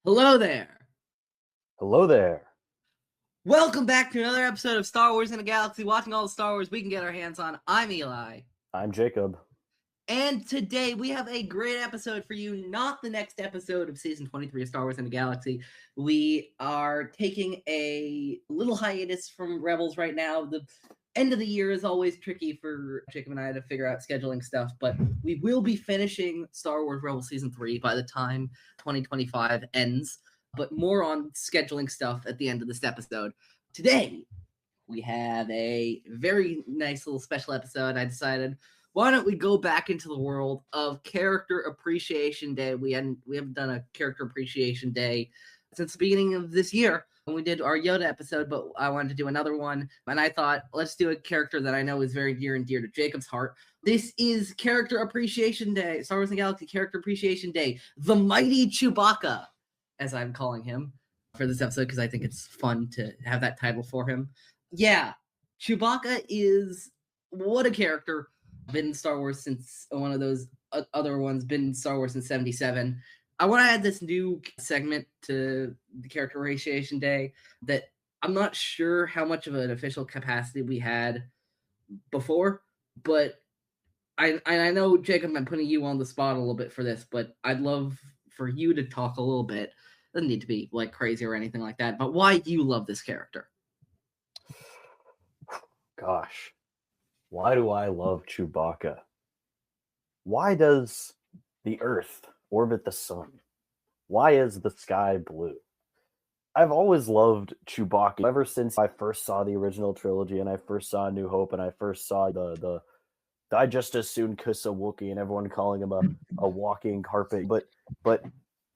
Hello there. Hello there. Welcome back to another episode of Star Wars in a Galaxy, watching all the Star Wars we can get our hands on. I'm Eli. I'm Jacob. And today we have a great episode for you, not the next episode of Season 23 of Star Wars in a Galaxy. We are taking a little hiatus from Rebels right now. The end of the year is always tricky for Jacob and I to figure out scheduling stuff, but we will be finishing Star Wars Rebels Season 3 by the time 2025 ends. But more on scheduling stuff at the end of this episode. Today, we have a very nice little special episode. I decided, why don't we go back into the world of Character Appreciation Day? We haven't done a Character Appreciation Day since the beginning of this year when we did our Yoda episode, but I wanted to do another one. And I thought, let's do a character that I know is very near and dear to Jacob's heart. This is Character Appreciation Day, Star Wars in the Galaxy Character Appreciation Day, the Mighty Chewbacca, as I'm calling him for this episode, because I think it's fun to have that title for him. Yeah, Chewbacca is, what a character. Been in Star Wars since one of those other ones, been in Star Wars since 77. I want to add this new segment to the Character Appreciation Day that I'm not sure how much of an official capacity we had before, but I know, Jacob, I'm putting you on the spot a little bit for this, but I'd love for you to talk a little bit. Doesn't need to be like crazy or anything like that, but why do you love this character? Gosh, why do I love Chewbacca? Why does the Earth orbit the sun? Why is the sky blue? I've always loved Chewbacca ever since I first saw the original trilogy and I first saw New Hope and I first saw the I just as soon kiss a Wookiee and everyone calling him a walking carpet. But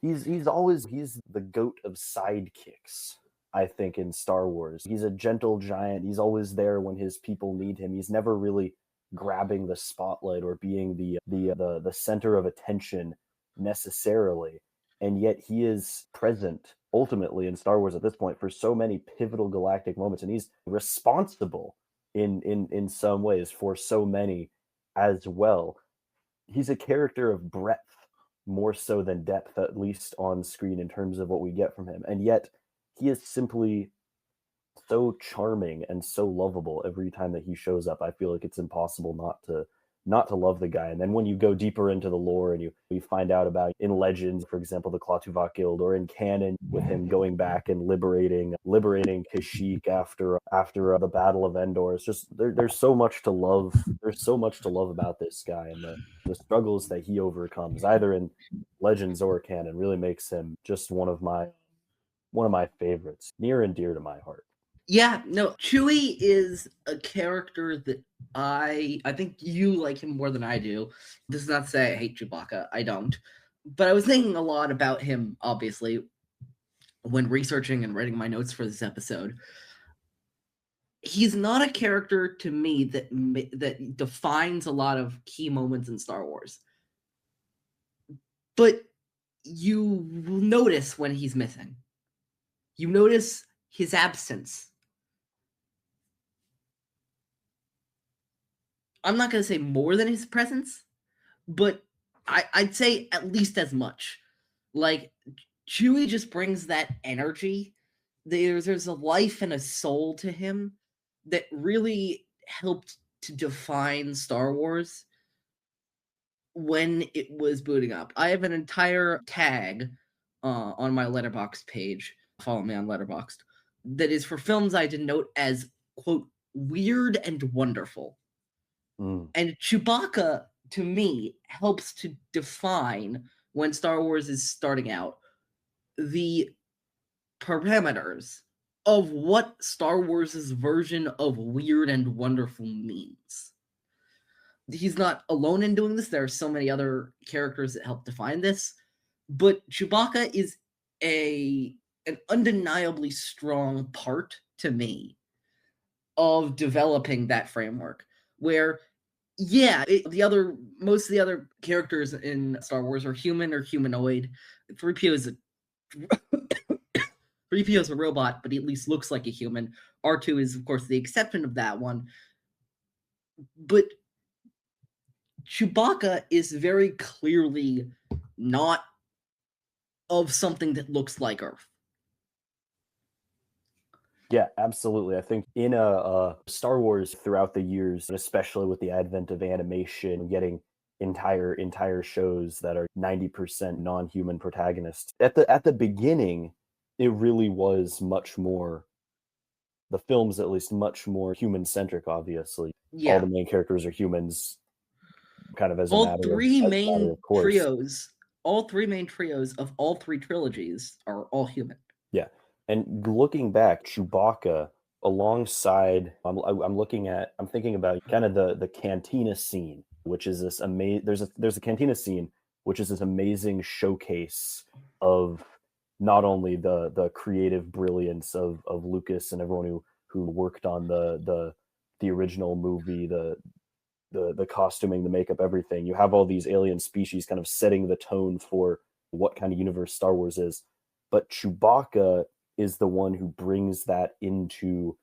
he's the goat of sidekicks, I think, in Star Wars. He's a gentle giant. He's always there when his people need him. He's never really grabbing the spotlight or being the center of attention necessarily. And yet he is present ultimately in Star Wars at this point for so many pivotal galactic moments, and he's responsible in some ways for so many as well. He's a character of breadth more so than depth, at least on screen, in terms of what we get from him. And yet he is simply so charming and so lovable every time that he shows up. I feel like it's impossible not to love the guy. And then when you go deeper into the lore and you find out about, in Legends, for example, the Claatuvac Guild, or in Canon with him going back and liberating Kashyyyk after the Battle of Endor, it's just there's so much to love. There's so much to love about this guy, and the struggles that he overcomes, either in Legends or Canon, really makes him just one of my favorites, near and dear to my heart. Yeah, no, Chewie is a character that I think you like him more than I do. This is not to say I hate Chewbacca. I don't. But I was thinking a lot about him, obviously, when researching and writing my notes for this episode. He's not a character to me that defines a lot of key moments in Star Wars. But you notice when he's missing. You notice his absence. I'm not going to say more than his presence, but I'd say at least as much. Like, Chewie just brings that energy. There's a life and a soul to him that really helped to define Star Wars when it was booting up. I have an entire tag on my Letterboxd page, follow me on Letterboxd, that is for films I denote as, quote, weird and wonderful. And Chewbacca, to me, helps to define, when Star Wars is starting out, the parameters of what Star Wars' version of weird and wonderful means. He's not alone in doing this. There are so many other characters that help define this. But Chewbacca is an undeniably strong part, to me, of developing that framework, where most of the other characters in Star Wars are human or humanoid. 3PO is a robot, but he at least looks like a human. R2 is, of course, the exception of that one. But Chewbacca is very clearly not of something that looks like Earth. Yeah, absolutely. I think in a Star Wars throughout the years, especially with the advent of animation, getting entire shows that are 90% non-human protagonists. At the beginning, it really was much more, the film's at least much more human-centric, obviously. Yeah. All the main characters are humans, kind of as a All matter three of main course. trios of all three trilogies are all human. Yeah. And looking back, Chewbacca alongside I'm thinking about kind of the cantina scene, which is this amazing there's a cantina scene which is this amazing showcase of not only the creative brilliance of Lucas and everyone who worked on the original movie, the costuming, the makeup, everything. You have all these alien species kind of setting the tone for what kind of universe Star Wars is. But Chewbacca is the one who brings that into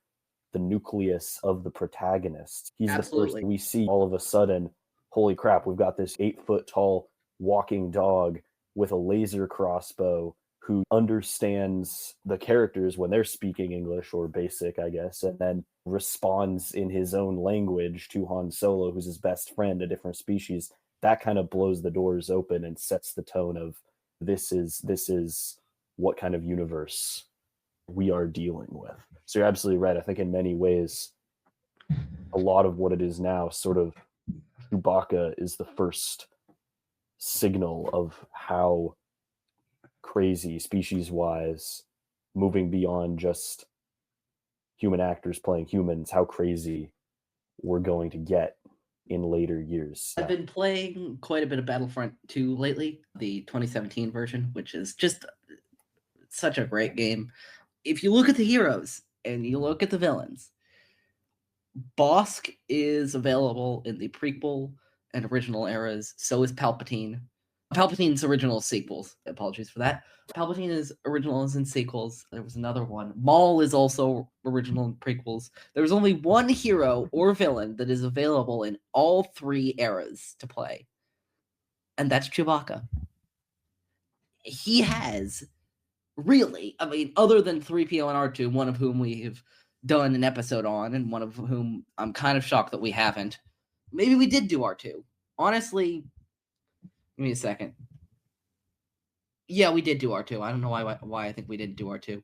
the nucleus of the protagonist. He's Absolutely. the first we see all of a sudden, holy crap, we've got this 8-foot tall walking dog with a laser crossbow who understands the characters when they're speaking English or basic, I guess, and then responds in his own language to Han Solo, who's his best friend, a different species. That kind of blows the doors open and sets the tone of this is what kind of universe we are dealing with. So you're absolutely right. I think in many ways, a lot of what it is now, sort of Chewbacca is the first signal of how crazy species-wise, moving beyond just human actors playing humans, how crazy we're going to get in later years. I've been playing quite a bit of Battlefront 2 lately, the 2017 version, which is just such a great game. If you look at the heroes and you look at the villains, Bossk is available in the prequel and original eras. So is Palpatine. Palpatine's original sequels. Apologies for that. Palpatine is originals and sequels. There was another one. Maul is also original and prequels. There's only one hero or villain that is available in all three eras to play, and that's Chewbacca. He has really, I mean, other than 3PO and R2, one of whom we have done an episode on, and one of whom I'm kind of shocked that we haven't. Maybe we did do R2. Honestly, give me a second. Yeah, we did do R2. I don't know why I think we didn't do R2.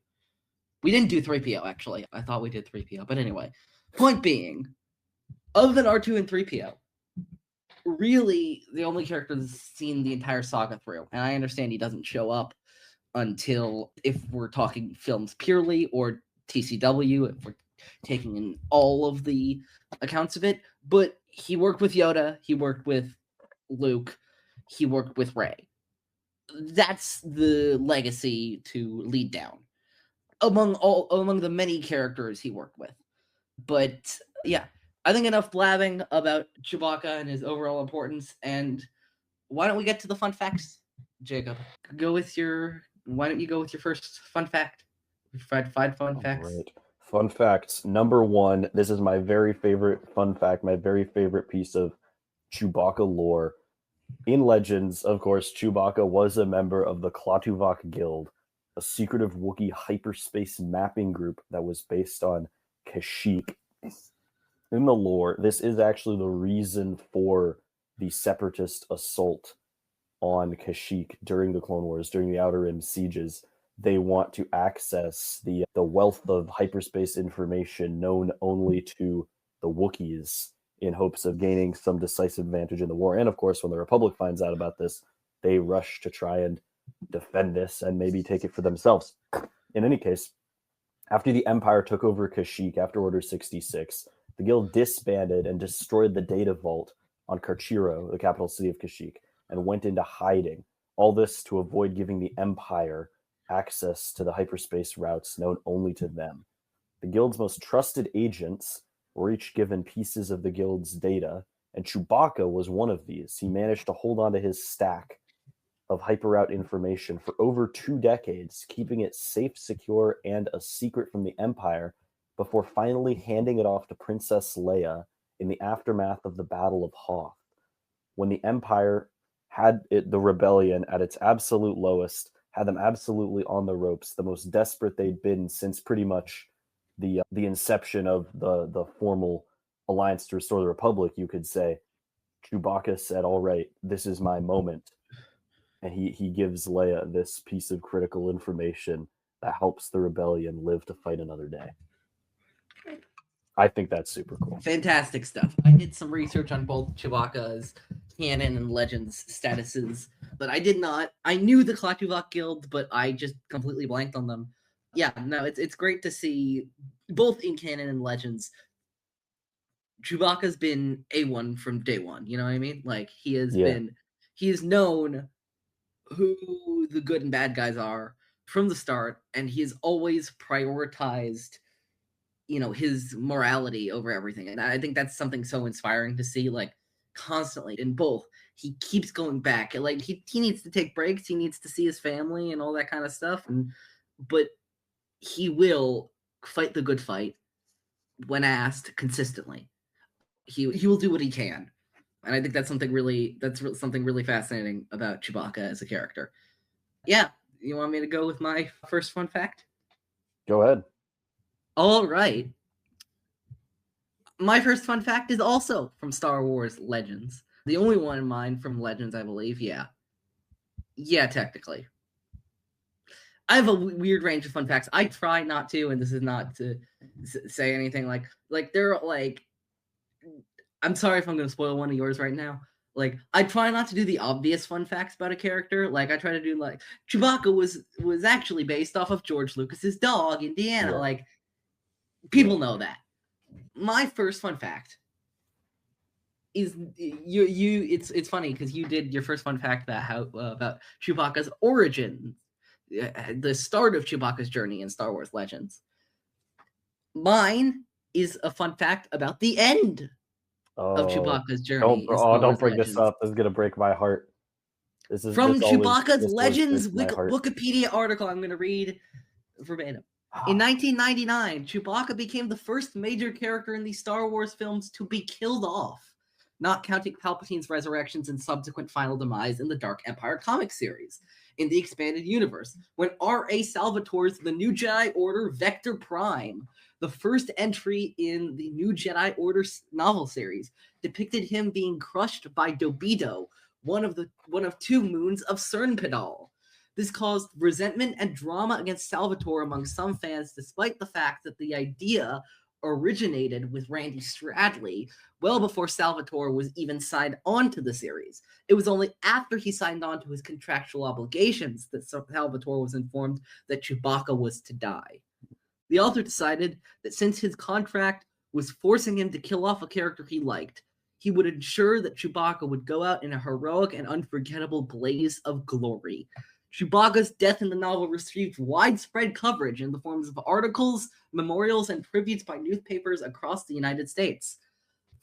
We didn't do 3PO, actually. I thought we did 3PO. But anyway, point being, other than R2 and 3PO, really the only character that's seen the entire saga through. And I understand he doesn't show up until, if we're talking films purely, or TCW, if we're taking in all of the accounts of it. But he worked with Yoda, he worked with Luke, he worked with Rey. That's the legacy to lead down among the many characters he worked with. But yeah, I think enough blabbing about Chewbacca and his overall importance. And why don't we get to the fun facts, Jacob? Why don't you go with your first fun fact? Five fun facts. Right. Fun facts. Number one, this is my very favorite fun fact, my very favorite piece of Chewbacca lore. In Legends, of course, Chewbacca was a member of the Claatuvac Guild, a secretive Wookiee hyperspace mapping group that was based on Kashyyyk. In the lore, this is actually the reason for the separatist assault on Kashyyyk during the Clone Wars, during the Outer Rim sieges. They want to access the wealth of hyperspace information known only to the Wookiees in hopes of gaining some decisive advantage in the war. And of course, when the Republic finds out about this, they rush to try and defend this and maybe take it for themselves. In any case, after the Empire took over Kashyyyk after Order 66, the Guild disbanded and destroyed the data vault on Karchiro, the capital city of Kashyyyk, and went into hiding. All this to avoid giving the Empire access to the hyperspace routes known only to them. The Guild's most trusted agents were each given pieces of the Guild's data, and Chewbacca was one of these. He managed to hold on to his stack of hyperroute information for over 2 decades, keeping it safe, secure, and a secret from the Empire before finally handing it off to Princess Leia in the aftermath of the Battle of Hoth. When the Empire had the rebellion at its absolute lowest, had them absolutely on the ropes, the most desperate they'd been since pretty much the inception of the formal alliance to restore the Republic, you could say. Chewbacca said, "All right, this is my moment," and he gives Leia this piece of critical information that helps the rebellion live to fight another day. I think that's super cool. Fantastic stuff. I did some research on both Chewbacca's canon and Legends statuses, but I did not. I knew the Claatuvac Guild, but I just completely blanked on them. Yeah, no, it's great to see both in canon and Legends. Chewbacca's been A1 from day one. You know what I mean? Like he has known who the good and bad guys are from the start, and he has always prioritized his morality over everything. And I think that's something so inspiring to see, like, constantly in both. He keeps going back. Like, he needs to take breaks. He needs to see his family and all that kind of stuff. But he will fight the good fight when asked consistently. He will do what he can. And I think that's something really fascinating about Chewbacca as a character. Yeah. You want me to go with my first fun fact? Go ahead. All right. My first fun fact is also from Star Wars Legends. The only one in mine from Legends, I believe. Yeah. Yeah, technically. I have a weird range of fun facts. I try not to, and this is not to say anything like they're like, I'm sorry if I'm going to spoil one of yours right now. Like, I try not to do the obvious fun facts about a character. Like, I try to do, like, Chewbacca was actually based off of George Lucas's dog, Indiana. Yeah. Like, people know that. My first fun fact is it's funny because you did your first fun fact about Chewbacca's origin, the start of Chewbacca's journey in Star Wars Legends. Mine is a fun fact about the end of Chewbacca's journey. Don't bring this up. This is gonna break my heart. This is from Chewbacca's Legends Wikipedia article. I'm gonna read verbatim. In 1999, Chewbacca became the first major character in the Star Wars films to be killed off, not counting Palpatine's resurrections and subsequent final demise in the Dark Empire comic series. In the expanded universe, when R.A. Salvatore's The New Jedi Order Vector Prime, the first entry in the New Jedi Order novel series, depicted him being crushed by Dobido, one of two moons of Cernpedal. This caused resentment and drama against Salvatore among some fans, despite the fact that the idea originated with Randy Stradley well before Salvatore was even signed on to the series. It was only after he signed on to his contractual obligations that Salvatore was informed that Chewbacca was to die. The author decided that since his contract was forcing him to kill off a character he liked, he would ensure that Chewbacca would go out in a heroic and unforgettable blaze of glory. Chewbacca's death in the novel received widespread coverage in the forms of articles, memorials, and tributes by newspapers across the United States.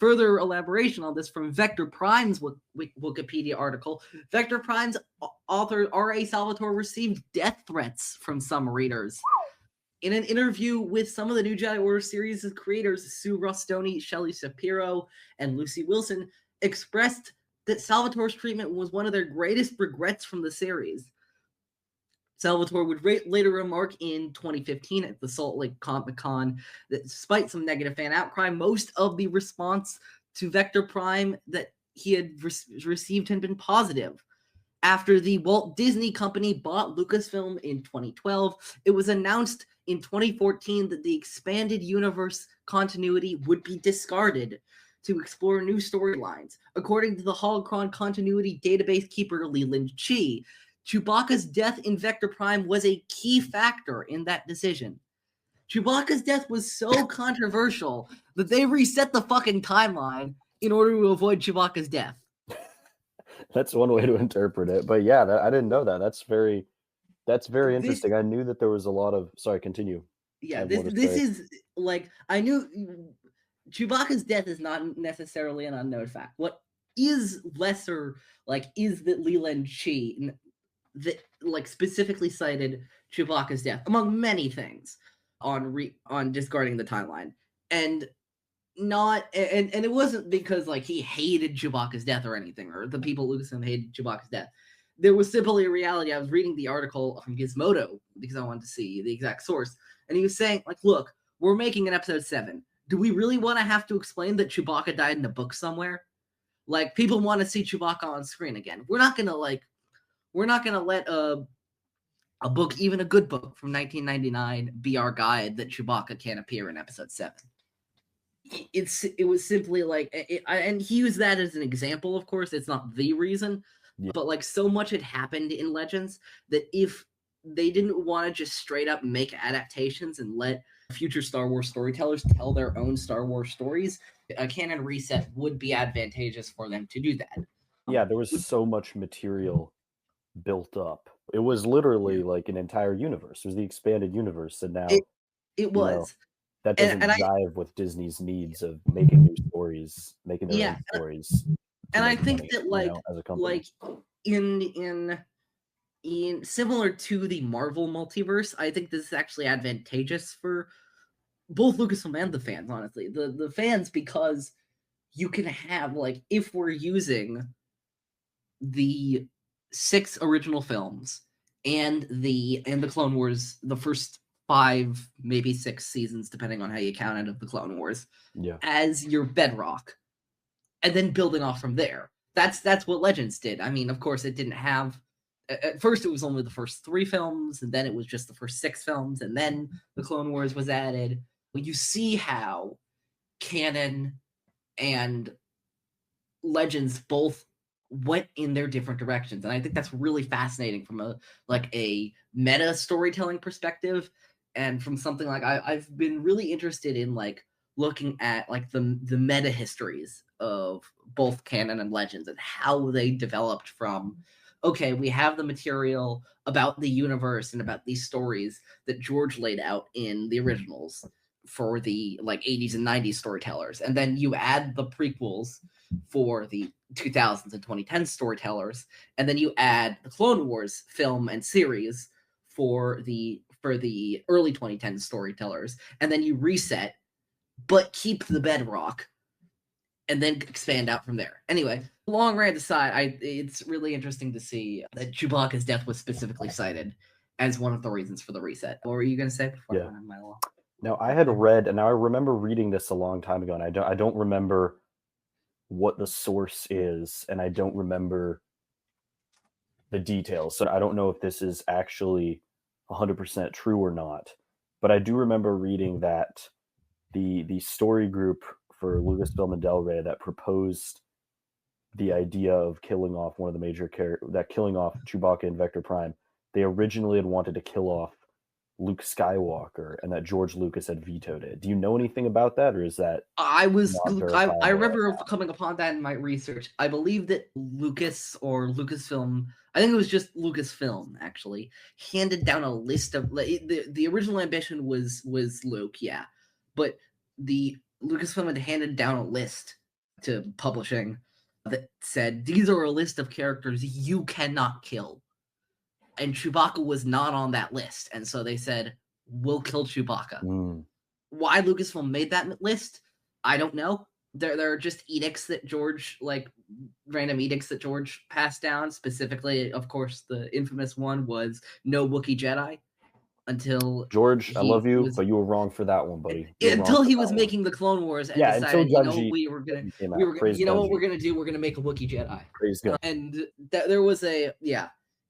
Further elaboration on this from Vector Prime's Wikipedia article. Vector Prime's author R.A. Salvatore received death threats from some readers. In an interview with some of the New Jedi Order series' creators, Sue Rustoni, Shelley Shapiro, and Lucy Wilson expressed that Salvatore's treatment was one of their greatest regrets from the series. Salvatore would later remark in 2015 at the Salt Lake Comic-Con that despite some negative fan outcry, most of the response to Vector Prime that he had received had been positive. After the Walt Disney Company bought Lucasfilm in 2012, it was announced in 2014 that the expanded universe continuity would be discarded to explore new storylines. According to the Holocron continuity database keeper Leland Chi, Chewbacca's death in Vector Prime was a key factor in that decision. Chewbacca's death was so controversial that they reset the fucking timeline in order to avoid Chewbacca's death. That's one way to interpret it. But yeah, I didn't know that. That's very interesting. I knew that there was a lot of... Sorry, continue. Yeah, this is like... I knew Chewbacca's death is not necessarily an unknown fact. What is lesser, like, is that Leland Chi... that like specifically cited Chewbacca's death among many things on discarding the timeline, and it wasn't because like he hated Chewbacca's death or anything, or the people at Lucasfilm hated Chewbacca's death. there was simply a reality. I was reading the article from Gizmodo because I wanted to see the exact source, and he was saying, like, look, we're making an episode 7. Do we really want to have to explain that Chewbacca died in a book somewhere? Like, people want to see Chewbacca on screen again. We're not gonna let a book, even a good book from 1999, be our guide that Chewbacca can't appear in episode 7. It was simply like, and he used that as an example. Of course, it's not the reason, but like, so much had happened in Legends that if they didn't want to just straight up make adaptations and let future Star Wars storytellers tell their own Star Wars stories, a canon reset would be advantageous for them to do that. Yeah, there was so much material built up. It was literally like an entire universe. It was the expanded universe, and now it was. That doesn't jive with Disney's needs of making new stories, making their own stories. And I think that, like, as a company, like in similar to the Marvel multiverse, I think this is actually advantageous for both Lucasfilm and the fans, honestly. The fans, because you can have, like, if we're using the 6 original films and the Clone Wars, the first 5, maybe 6 seasons, depending on how you count it, of the Clone Wars, as your bedrock, and then building off from there. That's what Legends did. I mean, of course, it didn't have. At first, it was only the first 3 films, and then it was just the first 6 films, and then the Clone Wars was added. Well, you see how Canon and Legends both went in their different directions, and I think that's really fascinating from a meta storytelling perspective. And from something like, I've been really interested in, like, looking at, like, the meta histories of both Canon and Legends and how they developed from, okay, we have the material about the universe and about these stories that George laid out in the originals for the, like, 80s and 90s storytellers, and then you add the prequels for the 2000s and 2010s storytellers, and then you add the Clone Wars film and series for the early 2010s storytellers, and then you reset, but keep the bedrock, and then expand out from there. Anyway, long rant aside, it's really interesting to see that Chewbacca's death was specifically cited as one of the reasons for the reset. What were you going to say before I went on my long? Now, I had read, and now I remember reading this a long time ago, and I don't remember what the source is, and I don't remember the details, so I don't know if this is actually 100% true or not, but I do remember reading that the story group for Lucasfilm and Del Rey that proposed the idea of killing off one of the major characters, that killing off Chewbacca and Vector Prime, they originally had wanted to kill off Luke Skywalker, and that George Lucas had vetoed it. Do you know anything about that, or is that? I remember coming upon that in my research. I believe that Lucas or Lucasfilm, I think it was just Lucasfilm actually, handed down a list of the original ambition was Luke, yeah, but the Lucasfilm had handed down a list to publishing that said, these are a list of characters you cannot kill. And Chewbacca was not on that list. And so they said, we'll kill Chewbacca. Why Lucasfilm made that list, I don't know. There are just edicts that George, like, random edicts that George passed down. Specifically, of course, the infamous one was no Wookiee Jedi. Until George, I love you, but you were wrong for that one, buddy. Until he was making the Clone Wars and decided, we're gonna do? We're gonna make a Wookiee Jedi. Praise God. And there was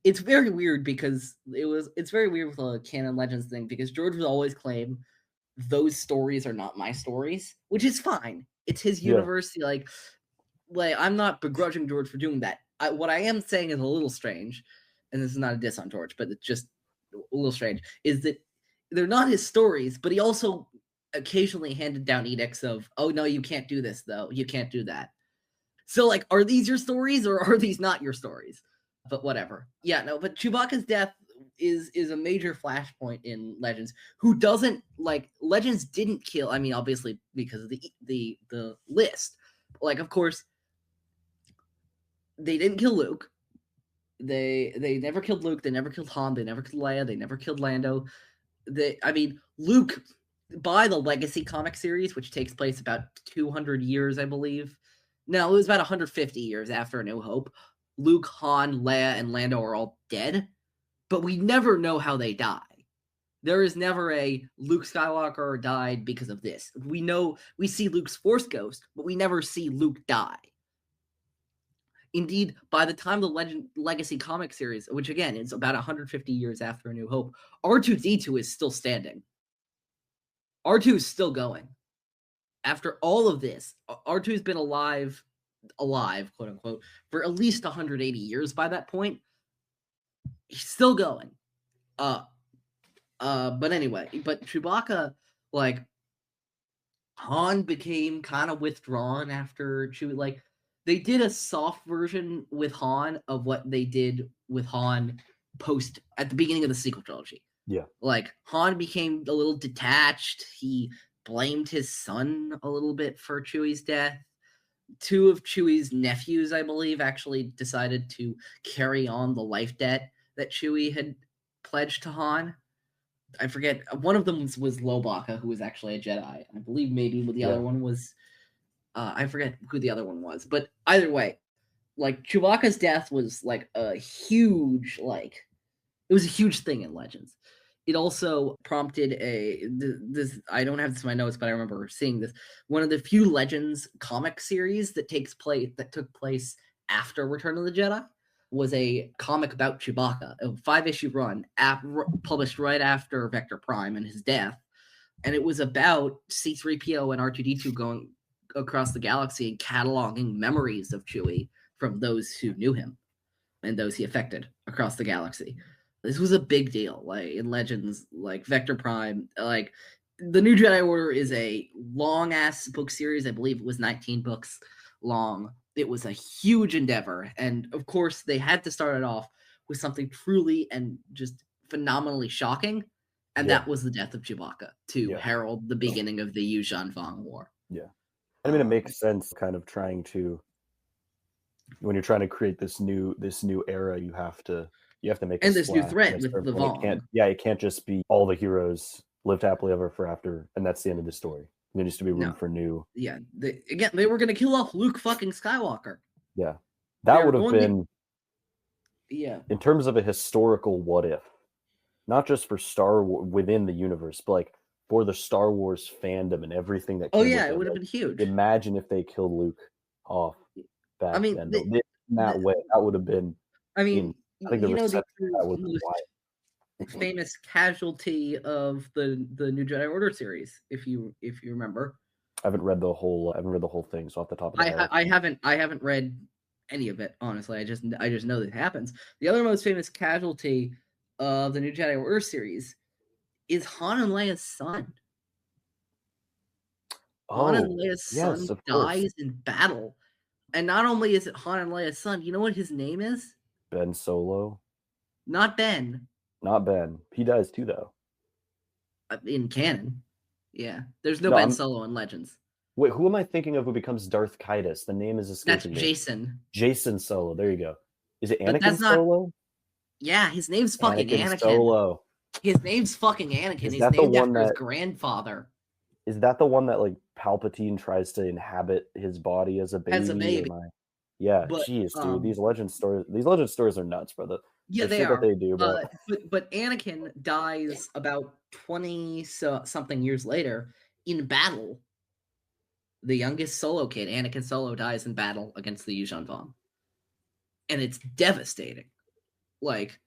it's very weird because it's very weird with the Canon Legends thing, because George would always claim those stories are not my stories, which is fine. It's his universe. Like I'm not begrudging George for doing that. What I am saying is a little strange, and this is not a diss on George, but it's just a little strange, is that they're not his stories, but he also occasionally handed down edicts of, oh no, you can't do this though, you can't do that. So, like, are these your stories or are these not your stories? But whatever. Yeah, no, but Chewbacca's death is a major flashpoint in Legends. Who doesn't, like, Legends didn't kill, I mean, obviously because of the list. Like, of course, they didn't kill Luke. They never killed Luke. They never killed Han. They never killed Leia. They never killed Lando. Luke, by the Legacy comic series, which takes place about 200 years, I believe. No, it was about 150 years after A New Hope. Luke, Han, Leia, and Lando are all dead, but we never know how they die. There is never a Luke Skywalker died because of this. We see Luke's Force ghost, but we never see Luke die. Indeed, by the time the Legacy comic series, which again is about 150 years after A New Hope, R2-D2 is still standing. R2 is still going. After all of this, R2 has been alive, quote unquote, for at least 180 years by that point. He's still going. But anyway, but Chewbacca, like, Han became kind of withdrawn after Chewie, like, they did a soft version with Han of what they did with Han post at the beginning of the sequel trilogy. Yeah. Like, Han became a little detached. He blamed his son a little bit for Chewie's death. Two of Chewie's nephews, I believe, actually decided to carry on the life debt that Chewie had pledged to Han. I forget. One of them was Lobaka, who was actually a Jedi. I believe maybe the other one was... I forget who the other one was. But either way, like, Chewbacca's death was, like, a huge, like... It was a huge thing in Legends. It also prompted this. I don't have this in my notes, but I remember seeing this. One of the few Legends comic series that took place after Return of the Jedi was a comic about Chewbacca, a 5-issue run published right after Vector Prime and his death, and it was about C-3PO and R2-D2 going across the galaxy and cataloging memories of Chewie from those who knew him and those he affected across the galaxy. This was a big deal, like, in Legends, like Vector Prime. Like, the New Jedi Order is a long-ass book series. I believe it was 19 books long. It was a huge endeavor, and of course, they had to start it off with something truly and just phenomenally shocking, and that was the death of Chewbacca to herald the beginning of the Yuuzhan Vong War. Yeah, I mean, it makes sense, kind of trying to, when you're trying to create this new era, you have to make and this new threat with the Vong. It can't just be all the heroes lived happily ever after, and that's the end of the story. There needs to be room for new. Yeah, they were going to kill off Luke fucking Skywalker. Yeah, that would have been. Yeah. In terms of a historical what if, not just for Star Wars within the universe, but like for the Star Wars fandom and everything that. It would have been huge. Imagine if they killed Luke off back then. In that way, that would have been. I mean, I think the famous casualty of the New Jedi Order series, if you remember. I haven't read the whole thing, so off the top of my head, I haven't read any of it, honestly. I just know that it happens. The other most famous casualty of the New Jedi Order series is Han and Leia's son. Han and Leia's son dies in battle, and not only is it Han and Leia's son, you know what his name is? Ben Solo. Not Ben. Not Ben. He dies too, though. In canon. Yeah. There's no Ben Solo in Legends. Wait, who am I thinking of who becomes Darth Kaitis? The name is escaping me. That's Jason. Jason Solo. There you go. Is it Anakin Solo? Yeah, his name's fucking Anakin. Solo. His name's fucking Anakin. He's named after his grandfather. Is that the one that, like, Palpatine tries to inhabit his body as a baby? As a baby. Yeah, jeez, dude. These legend stories are nuts, brother. Yeah, they are. That they do, but Anakin dies about 20 something years later in battle. The youngest Solo kid, Anakin Solo, dies in battle against the Yuuzhan Vong, and it's devastating. Like,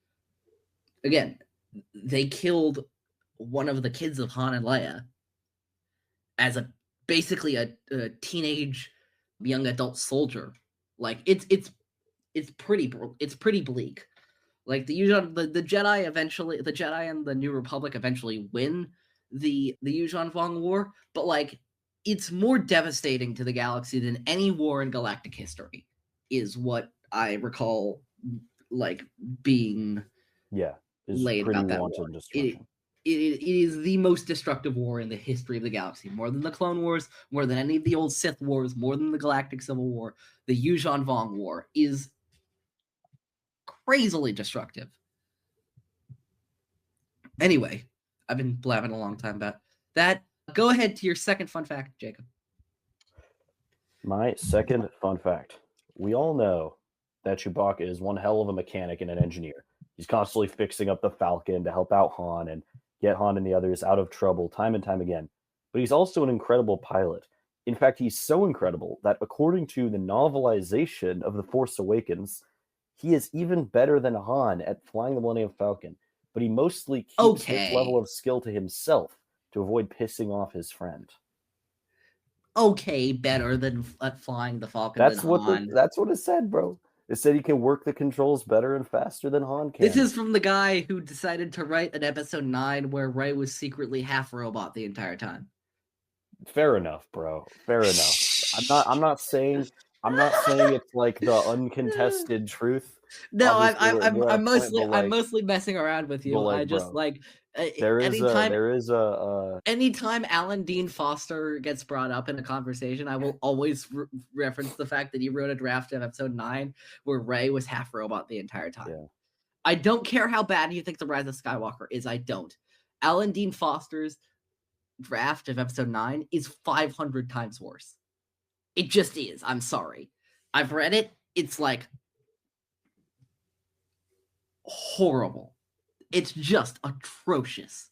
again, they killed one of the kids of Han and Leia as basically a teenage young adult soldier. Like, it's pretty bleak. Like, the Jedi and the New Republic eventually win the Yuuzhan Vong War, but, like, it's more devastating to the galaxy than any war in galactic history, is what I recall, like, being laid about that war. It is the most destructive war in the history of the galaxy, more than the Clone Wars, more than any of the old Sith Wars, more than the Galactic Civil War. The Yuuzhan Vong War is crazily destructive. Anyway, I've been blabbing a long time about that. Go ahead to your second fun fact, Jacob. My second fun fact. We all know that Chewbacca is one hell of a mechanic and an engineer. He's constantly fixing up the Falcon to help out Han and get Han and the others out of trouble time and time again. But he's also an incredible pilot. In fact, he's so incredible that according to the novelization of The Force Awakens, he is even better than Han at flying the Millennium Falcon. But he mostly keeps his level of skill to himself to avoid pissing off his friend. Okay, better than at flying the Falcon. That's what it said, bro. It said he can work the controls better and faster than Han can. This is from the guy who decided to write an episode 9 where Rey was secretly half robot the entire time. Fair enough, bro. Fair enough. I'm not saying it's like the uncontested truth. No, I'm mostly messing around with you. Like, I just bro, anytime Alan Dean Foster gets brought up in a conversation, I will always reference the fact that he wrote a draft of episode 9 where Rey was half robot the entire time. Yeah. I don't care how bad you think The Rise of Skywalker is. I don't. Alan Dean Foster's draft of episode 9 is 500 times worse. It just is. I'm sorry. I've read it. It's like horrible. It's just atrocious.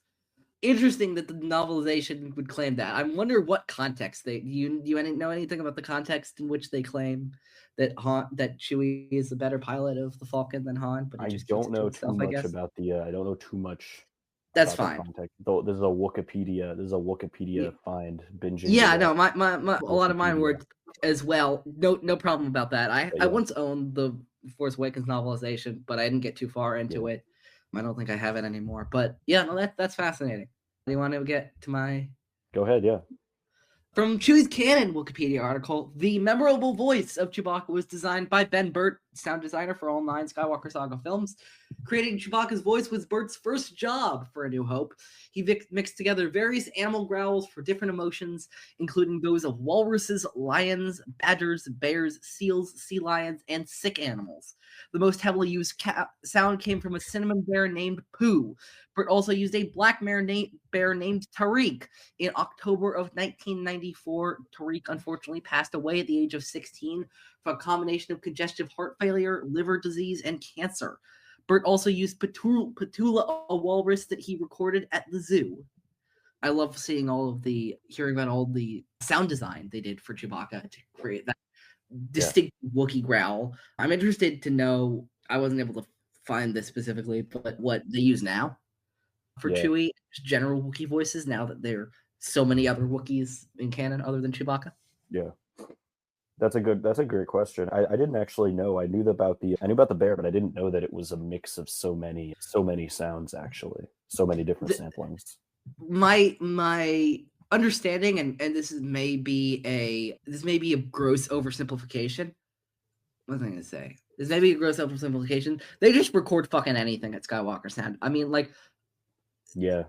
Interesting that the novelization would claim that. I wonder what context they you know anything about the context in which they claim that Chewie is a better pilot of the Falcon than Han. But I don't know too much about the. I don't know too much. That's fine. Though this is a Wikipedia find binging. Yeah, no, my a lot of mine were as well. No problem about that. I once owned the Force Awakens novelization, but I didn't get too far into it. I don't think I have it anymore. But yeah, no, that's fascinating. Do you want to get to my? Go ahead, yeah. From Chewie's Canon Wikipedia article, the memorable voice of Chewbacca was designed by Ben Burtt, sound designer for all 9 Skywalker Saga films. Creating Chewbacca's voice was Burtt's first job for A New Hope. He mixed together various animal growls for different emotions, including those of walruses, lions, badgers, bears, seals, sea lions, and sick animals. The most heavily used sound came from a cinnamon bear named Pooh. Burtt also used a black bear named Tariq. In October of 1994, Tariq unfortunately passed away at the age of 16 from a combination of congestive heart failure, liver disease, and cancer. Burtt also used Petula, a walrus that he recorded at the zoo. I love hearing about all the sound design they did for Chewbacca to create that distinct Wookiee growl. I'm interested to know, I wasn't able to find this specifically, but what they use now for Chewie, just general Wookiee voices, now that there are so many other Wookiees in canon other than Chewbacca. Yeah. That's a great question. I didn't actually know. I knew about the bear, but I didn't know that it was a mix of so many sounds, actually. So many different samplings. My understanding, and this may be a gross oversimplification. What was I gonna say? This may be a gross oversimplification. They just record fucking anything at Skywalker Sound. I mean, like, yeah.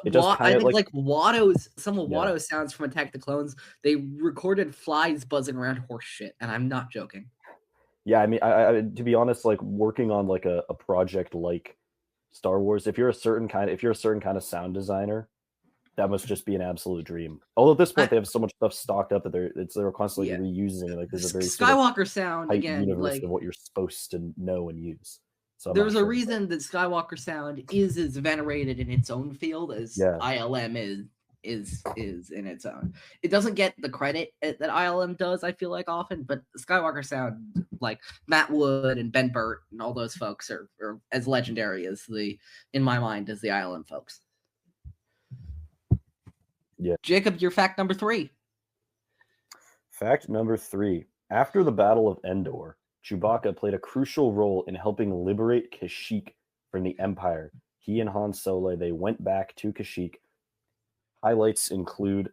I think like Watto's, some of Watto's sounds from Attack the Clones, they recorded flies buzzing around horse shit, and I'm not joking. Yeah, I mean, I to be honest, like working on like a project like Star Wars, if you're a certain kind of sound designer, that must just be an absolute dream. Although at this point they have so much stuff stocked up that they're constantly reusing it. Like there's a very Skywalker sound again, universe like of what you're supposed to know and use. So there's a reason that Skywalker sound is as venerated in its own field as ILM is in its own. It doesn't get the credit that ILM does, I feel like, often, but Skywalker sound, like Matt Wood and Ben Burtt and all those folks are as legendary in my mind, as the ILM folks. Yeah. Jacob, your fact number 3. Fact number 3. After the Battle of Endor, Chewbacca played a crucial role in helping liberate Kashyyyk from the Empire. He and Han Solo, they went back to Kashyyyk. Highlights include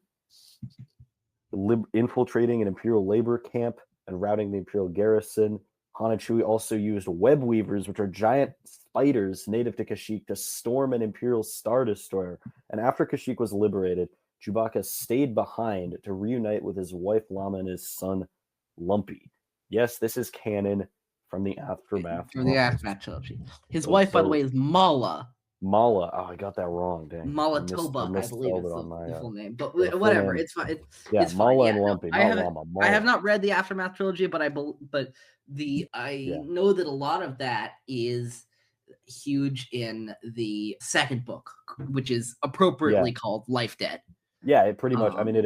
infiltrating an Imperial labor camp and routing the Imperial garrison. Han and Chewie also used web weavers, which are giant spiders native to Kashyyyk, to storm an Imperial Star Destroyer. And after Kashyyyk was liberated, Chewbacca stayed behind to reunite with his wife Lama and his son Lumpy. Yes, this is canon from the Aftermath. From the Aftermath trilogy. His wife, by the way, is Mala. Mala. Oh, I got that wrong. Dang. Malatoba, I believe misspelled is it on the my full name, but the full whatever. name. It's fine. Yeah, It's fine. Mala Yeah, and no, Lumpy, I not haven't. Llama. I have Mala. not read the Aftermath trilogy, but I Yeah. know that a lot of that is huge in the second book, which is appropriately called Life Debt. Yeah, it pretty much. I mean, it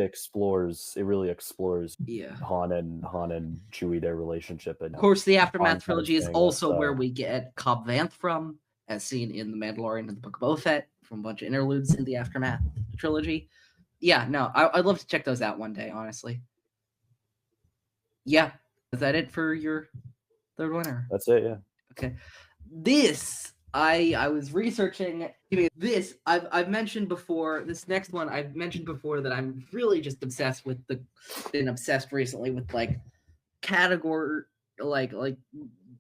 really explores Yeah. Han and Chewie, their relationship, and Of course, the Han Aftermath kind of trilogy is saying also that, where we get Cobb Vanth from, as seen in The Mandalorian and the Book of Boba Fett, from a bunch of interludes in the Aftermath trilogy. Yeah, no, I'd love to check those out one day, honestly. Yeah, is that it for your third one? Or? That's it, yeah. Okay. This, I was researching this. I've mentioned before, this next one, I've mentioned before that I'm really just obsessed with been obsessed recently with like category, like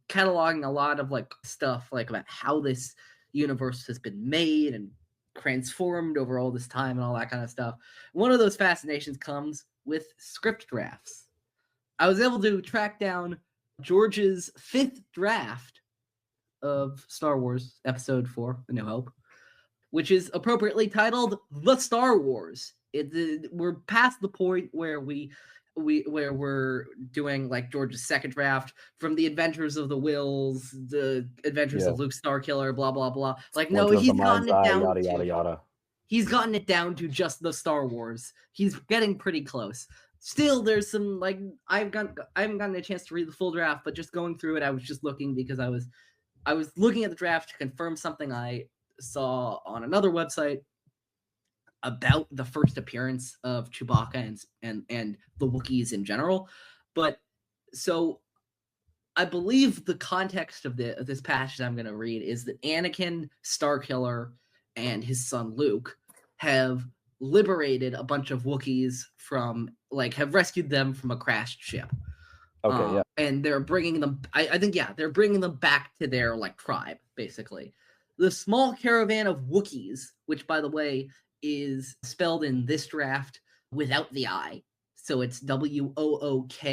cataloging a lot of like stuff like about how this universe has been made and transformed over all this time and all that kind of stuff. One of those fascinations comes with script drafts. I was able to track down George's 5th draft of Star Wars Episode 4, A New Hope, which is appropriately titled The Star Wars. We're past the point where we're doing like George's second draft from the Adventures of the Wills, the Adventures of Luke Starkiller, blah blah blah. Like, no, he's gotten it down yada yada yada. He's gotten it down to just the Star Wars. He's getting pretty close. Still, there's some like I haven't gotten a chance to read the full draft, but just going through it, I was just looking because I was looking at the draft to confirm something I saw on another website about the first appearance of Chewbacca and the Wookiees in general. But so I believe the context of this passage I'm going to read is that Anakin, Starkiller, and his son Luke have liberated a bunch of Wookiees from, like, have rescued them from a crashed ship. Okay, yeah. And they're bringing them, I think, they're bringing them back to their, like, tribe, basically. The small caravan of Wookiees, which, by the way, is spelled in this draft without the I, so it's Wookees.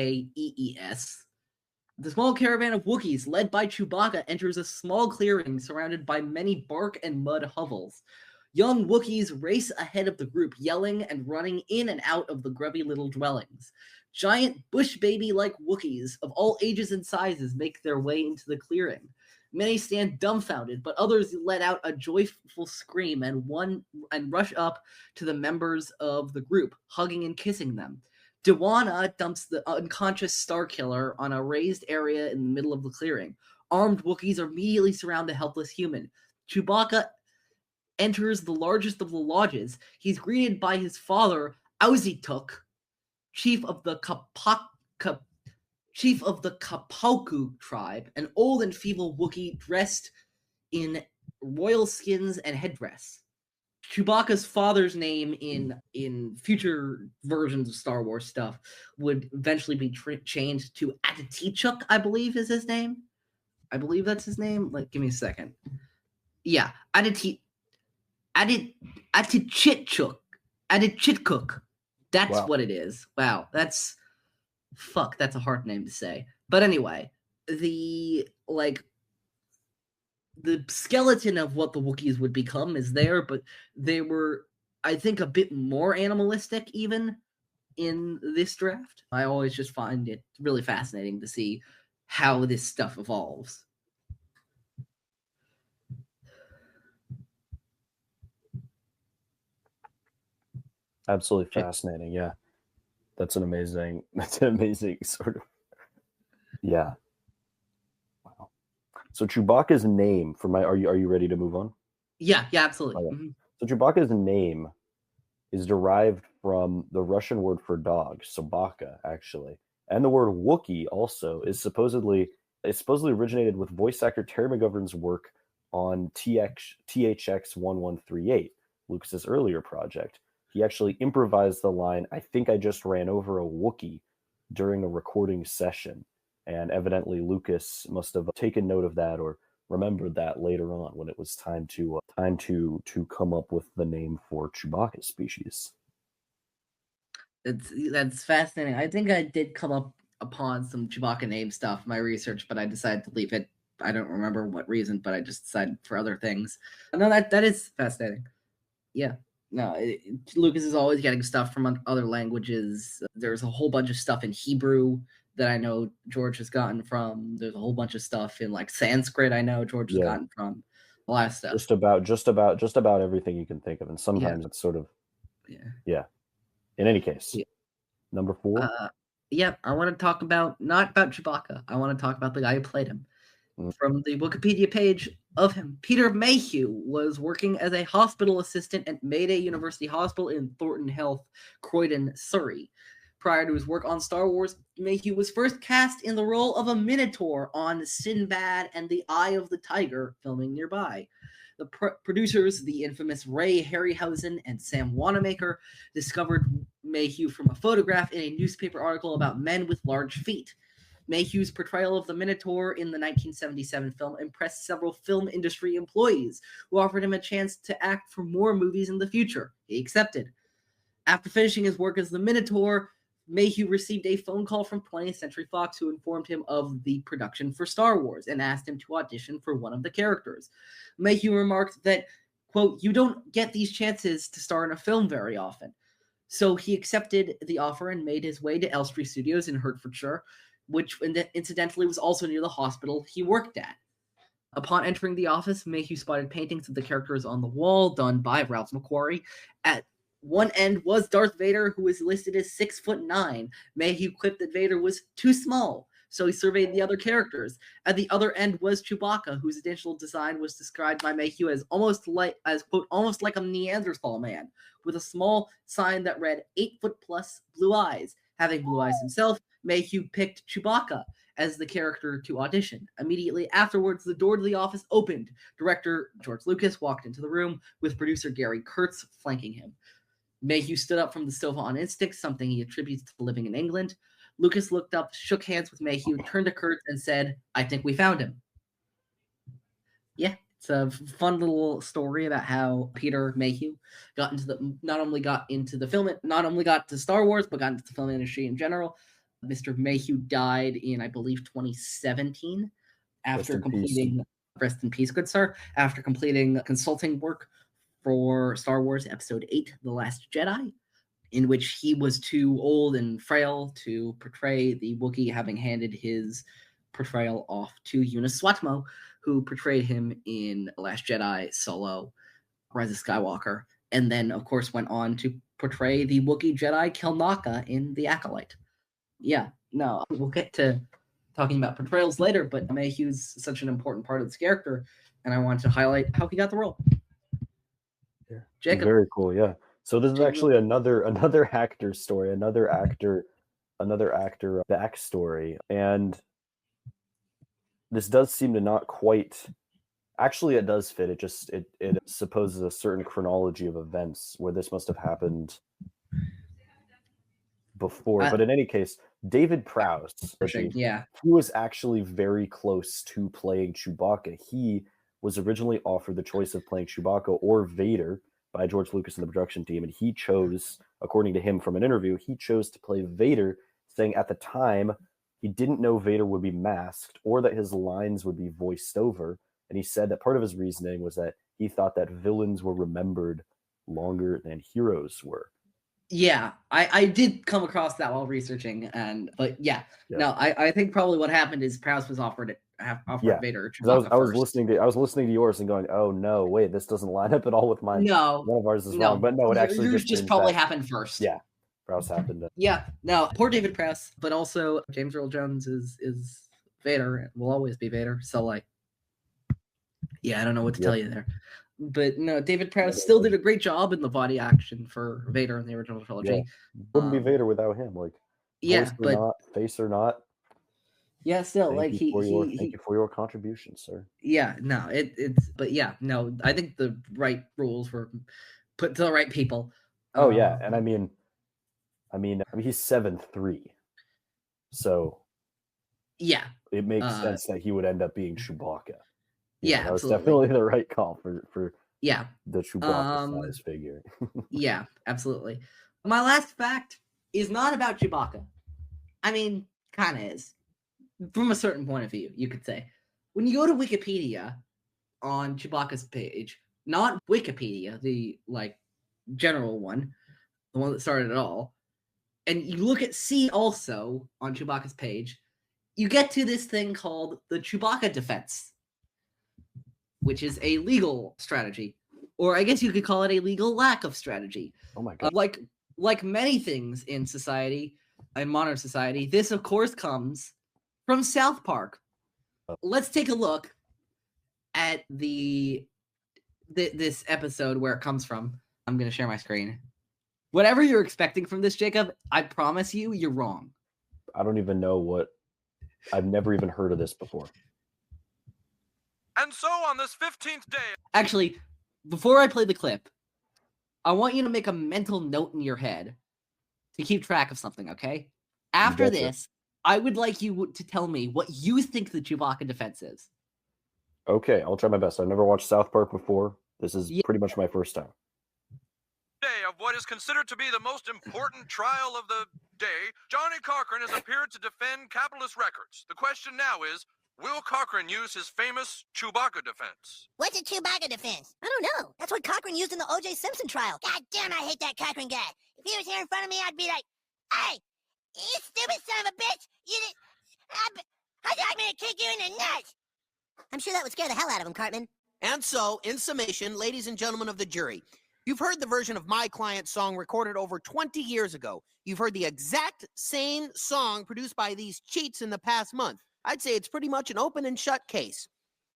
The small caravan of Wookiees, led by Chewbacca, enters a small clearing surrounded by many bark and mud hovels. Young Wookiees race ahead of the group, yelling and running in and out of the grubby little dwellings. Giant bush baby-like Wookiees of all ages and sizes make their way into the clearing. Many stand dumbfounded, but others let out a joyful scream and rush up to the members of the group, hugging and kissing them. Dewana dumps the unconscious Starkiller on a raised area in the middle of the clearing. Armed Wookiees immediately surround the helpless human. Chewbacca enters the largest of the lodges. He's greeted by his father, Auzituk, chief of the Kapauku tribe, an old and feeble Wookiee dressed in royal skins and headdress. Chewbacca's father's name in future versions of Star Wars stuff would eventually be changed to Atatichuk, I believe is his name. I believe that's his name. Like, give me a second. Yeah, Atichitkuk. Atichitkuk. That's what it is. Wow, that's a hard name to say. But anyway, the skeleton of what the Wookiees would become is there, but they were, I think, a bit more animalistic even in this draft. I always just find it really fascinating to see how this stuff evolves. Absolutely fascinating. Yeah. That's an amazing sort of. Yeah. Wow. So Chewbacca's name are you ready to move on? Yeah, absolutely. Okay. Mm-hmm. So Chewbacca's name is derived from the Russian word for dog, sobaka, actually. And the word Wookiee also is supposedly originated with voice actor Terry McGovern's work on THX 1138, Lucas's earlier project. He actually improvised the line, "I think I just ran over a Wookiee," during a recording session. And evidently Lucas must have taken note of that or remembered that later on when it was time to come up with the name for Chewbacca's species. That's fascinating. I think I did come up upon some Chewbacca name stuff in my research, but I decided to leave it I don't remember what reason, but I just decided for other things. No, that is fascinating. Yeah. No, Lucas is always getting stuff from other languages. There's a whole bunch of stuff in Hebrew that I know George has gotten from. There's a whole bunch of stuff in like Sanskrit I know George has gotten from. A lot of stuff. Just about everything you can think of, and sometimes it's sort of In any case, number 4. I want to talk not about Chewbacca. I want to talk about the guy who played him. From the Wikipedia page of him, Peter Mayhew was working as a hospital assistant at Mayday University Hospital in Thornton Heath, Croydon, Surrey. Prior to his work on Star Wars, Mayhew was first cast in the role of a Minotaur on Sinbad and the Eye of the Tiger, filming nearby. The producers, the infamous Ray Harryhausen and Sam Wanamaker, discovered Mayhew from a photograph in a newspaper article about men with large feet. Mayhew's portrayal of the Minotaur in the 1977 film impressed several film industry employees who offered him a chance to act for more movies in the future. He accepted. After finishing his work as the Minotaur, Mayhew received a phone call from 20th Century Fox who informed him of the production for Star Wars and asked him to audition for one of the characters. Mayhew remarked that, quote, "You don't get these chances to star in a film very often." So he accepted the offer and made his way to Elstree Studios in Hertfordshire, which incidentally was also near the hospital he worked at. Upon entering the office, Mayhew spotted paintings of the characters on the wall done by Ralph McQuarrie. At one end was Darth Vader, who was listed as 6'9". Mayhew quipped that Vader was too small, so he surveyed the other characters. At the other end was Chewbacca, whose initial design was described by Mayhew as quote, almost like a Neanderthal man, with a small sign that read 8 foot+ blue eyes. Having blue eyes himself, Mayhew picked Chewbacca as the character to audition. Immediately afterwards, the door to the office opened. Director George Lucas walked into the room with producer Gary Kurtz flanking him. Mayhew stood up from the sofa on instinct, something he attributes to living in England. Lucas looked up, shook hands with Mayhew, turned to Kurtz and said, "I think we found him." Yeah, it's a fun little story about how Peter Mayhew not only got to Star Wars, but got into the film industry in general. Mr. Mayhew died in, I believe, 2017 after completing rest in peace, good sir, after completing consulting work for Star Wars Episode 8, The Last Jedi, in which he was too old and frail to portray the Wookiee, having handed his portrayal off to Eunice Swatmo, who portrayed him in The Last Jedi, Solo, Rise of Skywalker, and then, of course, went on to portray the Wookiee Jedi Kelnaka in The Acolyte. Yeah, no, we'll get to talking about portrayals later, but Mayhew's such an important part of this character, and I want to highlight how he got the role. Yeah. Jacob. Very cool, yeah. So this is actually another actor story, another actor backstory, and this does seem to not quite. Actually, it does fit. It supposes a certain chronology of events where this must have happened before. But in any case, David Prowse, he was actually very close to playing Chewbacca. He was originally offered the choice of playing Chewbacca or Vader by George Lucas and the production team, and he chose, according to him from an interview, he chose to play Vader, saying at the time he didn't know Vader would be masked or that his lines would be voiced over. And he said that part of his reasoning was that he thought that villains were remembered longer than heroes were. Yeah, I did come across that while researching, but no, I think probably what happened is Prowse was offered Vader. I was listening to yours and going, oh no, wait, this doesn't line up at all with mine. No, one of ours is wrong, but no, it actually yours just probably happened first. Yeah, Prowse happened. No, poor David Prowse, but also James Earl Jones is Vader and will always be Vader. So like, I don't know what to tell you there. But no, David Prowse still did a great job in the body action for Vader in the original trilogy. Wouldn't be Vader without him. Like, face or not. Yeah, still thank you for your contribution, sir. Yeah, no, I think the right rules were put to the right people. Oh yeah, and I mean, he's 7'3", so it makes sense that he would end up being Chewbacca. That was definitely the right call for the Chewbacca size figure. Yeah, absolutely. My last fact is not about Chewbacca. I mean, kind of is. From a certain point of view, you could say. when you go to Wikipedia on Chewbacca's page, not Wikipedia, the general one, the one that started it all, and you look at C also on Chewbacca's page, you get to this thing called the Chewbacca defense, which is a legal strategy, or I guess you could call it a legal lack of strategy. Oh my god! Like many things in society, in modern society, this of course comes from South Park. Let's take a look at this episode where it comes from. I'm going to share my screen. Whatever you're expecting from this, Jacob, I promise you're wrong. I don't even know what. I've never even heard of this before. And so on this 15th day... Actually, before I play the clip, I want you to make a mental note in your head to keep track of something, okay? After this, I would like you to tell me what you think the Chewbacca defense is. Okay, I'll try my best. I've never watched South Park before. This is pretty much my first time. Day of what is considered to be the most important trial of the day, Johnny Cochran has appeared to defend capitalist records. The question now is, will Cochran use his famous Chewbacca defense? What's a Chewbacca defense? I don't know. That's what Cochran used in the O.J. Simpson trial. God damn, I hate that Cochran guy. If he was here in front of me, I'd be like, hey, you stupid son of a bitch. I'm gonna kick you in the nuts. I'm sure that would scare the hell out of him, Cartman. And so, in summation, ladies and gentlemen of the jury, you've heard the version of My Client's song recorded over 20 years ago. You've heard the exact same song produced by these cheats in the past month. I'd say it's pretty much an open and shut case.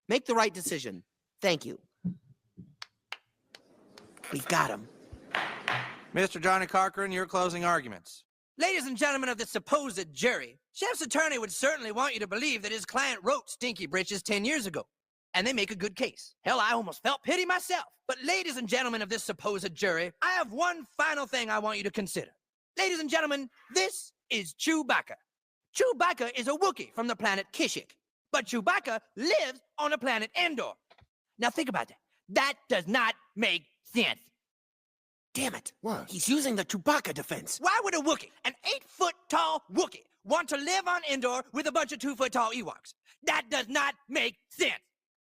Make the right decision. Thank you. We've got him. Mr. Johnny Cochran, your closing arguments. Ladies and gentlemen of the supposed jury, Chef's attorney would certainly want you to believe that his client wrote Stinky Britches 10 years ago. And they make a good case. Hell, I almost felt pity myself. But ladies and gentlemen of this supposed jury, I have one final thing I want you to consider. Ladies and gentlemen, this is Chewbacca. Chewbacca is a Wookiee from the planet Kashyyyk. But Chewbacca lives on the planet Endor. Now think about that. That does not make sense. Damn it. What? He's using the Chewbacca defense. Why would a Wookiee, an 8-foot-tall Wookiee, want to live on Endor with a bunch of 2-foot-tall Ewoks? That does not make sense.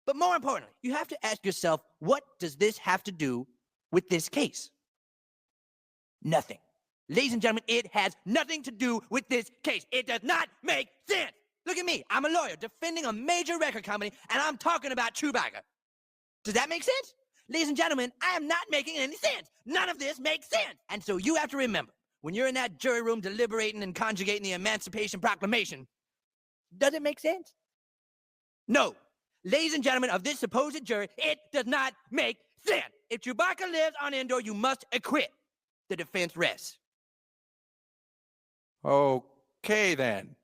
But more importantly, you have to ask yourself, what does this have to do with this case? Nothing. Ladies and gentlemen, it has nothing to do with this case. It does not make sense. Look at me. I'm a lawyer defending a major record company, and I'm talking about Chewbacca. Does that make sense? Ladies and gentlemen, I am not making any sense. None of this makes sense. And so you have to remember, when you're in that jury room deliberating and conjugating the Emancipation Proclamation, does it make sense? No. Ladies and gentlemen of this supposed jury, it does not make sense. If Chewbacca lives on Endor, you must acquit. The defense rests. Okay, then.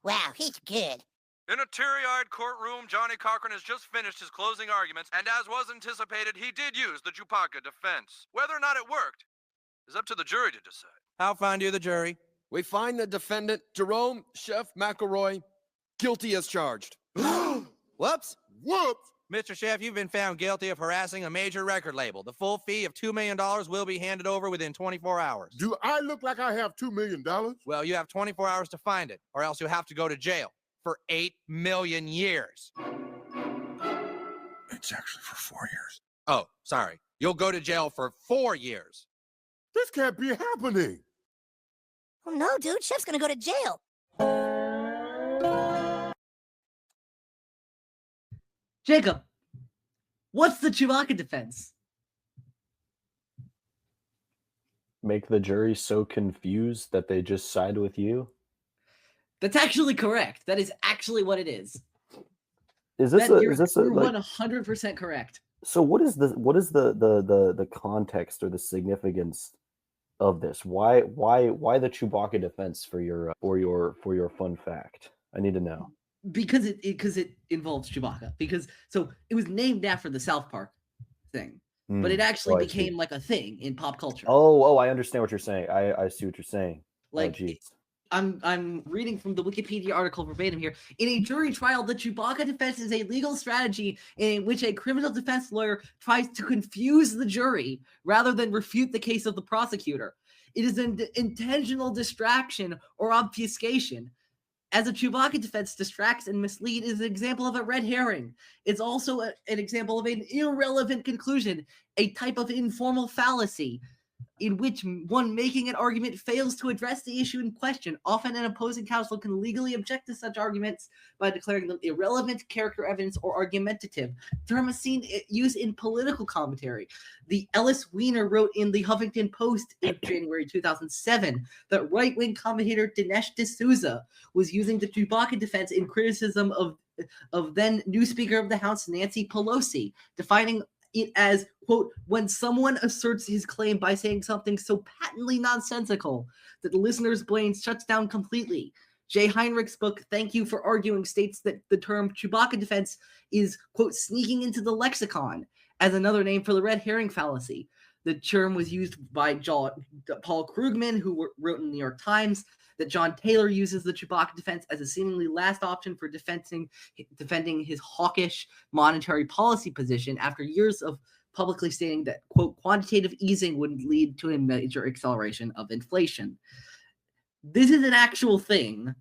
Wow, he's good. In a teary-eyed courtroom, Johnny Cochran has just finished his closing arguments, and as was anticipated, he did use the Chewbacca defense. Whether or not it worked is up to the jury to decide. How find you the jury? We find the defendant, Jerome Chef McElroy, guilty as charged. Whoops. Whoops! Mr. Chef, you've been found guilty of harassing a major record label. The full fee of $2 million will be handed over within 24 hours. Do I look like I have $2 million? Well, you have 24 hours to find it, or else you'll have to go to jail for 8 million years. It's actually for 4 years. Oh, sorry. You'll go to jail for 4 years. This can't be happening. Oh no, dude, Chef's gonna go to jail. Jacob, what's the Chewbacca defense? Make the jury so confused that they just side with you? That's actually correct. That is actually what it is. Is this You're like, 100% correct. so what is the context or the significance of this? Why the Chewbacca defense for your fun fact? I need to know. Because it involves Chewbacca. So it was named after the South Park thing, but it actually became like a thing in pop culture. Oh, I understand what you're saying. I see what you're saying. Like, geez. I'm reading from the Wikipedia article verbatim here. In a jury trial, the Chewbacca defense is a legal strategy in which a criminal defense lawyer tries to confuse the jury rather than refute the case of the prosecutor. It is an intentional distraction or obfuscation. as a Chewbacca defense distracts and mislead is an example of a red herring. It's also an example of an irrelevant conclusion, a type of informal fallacy in which one making an argument fails to address the issue in question. Often an opposing counsel can legally object to such arguments by declaring them irrelevant, character evidence, or argumentative. The term is seen used in political commentary. The Ellis Wiener wrote in the Huffington Post in January 2007 that right-wing commentator Dinesh D'Souza was using the Chewbacca defense in criticism of then new Speaker of the House Nancy Pelosi, defining it as, quote, when someone asserts his claim by saying something so patently nonsensical that the listener's brain shuts down completely. Jay Heinrich's book, Thank You for Arguing, states that the term Chewbacca defense is, quote, sneaking into the lexicon as another name for the red herring fallacy. The term was used by Paul Krugman, who wrote in the New York Times that John Taylor uses the Chewbacca defense as a seemingly last option for defending his hawkish monetary policy position after years of publicly stating that, quote, quantitative easing would lead to a major acceleration of inflation. This is an actual thing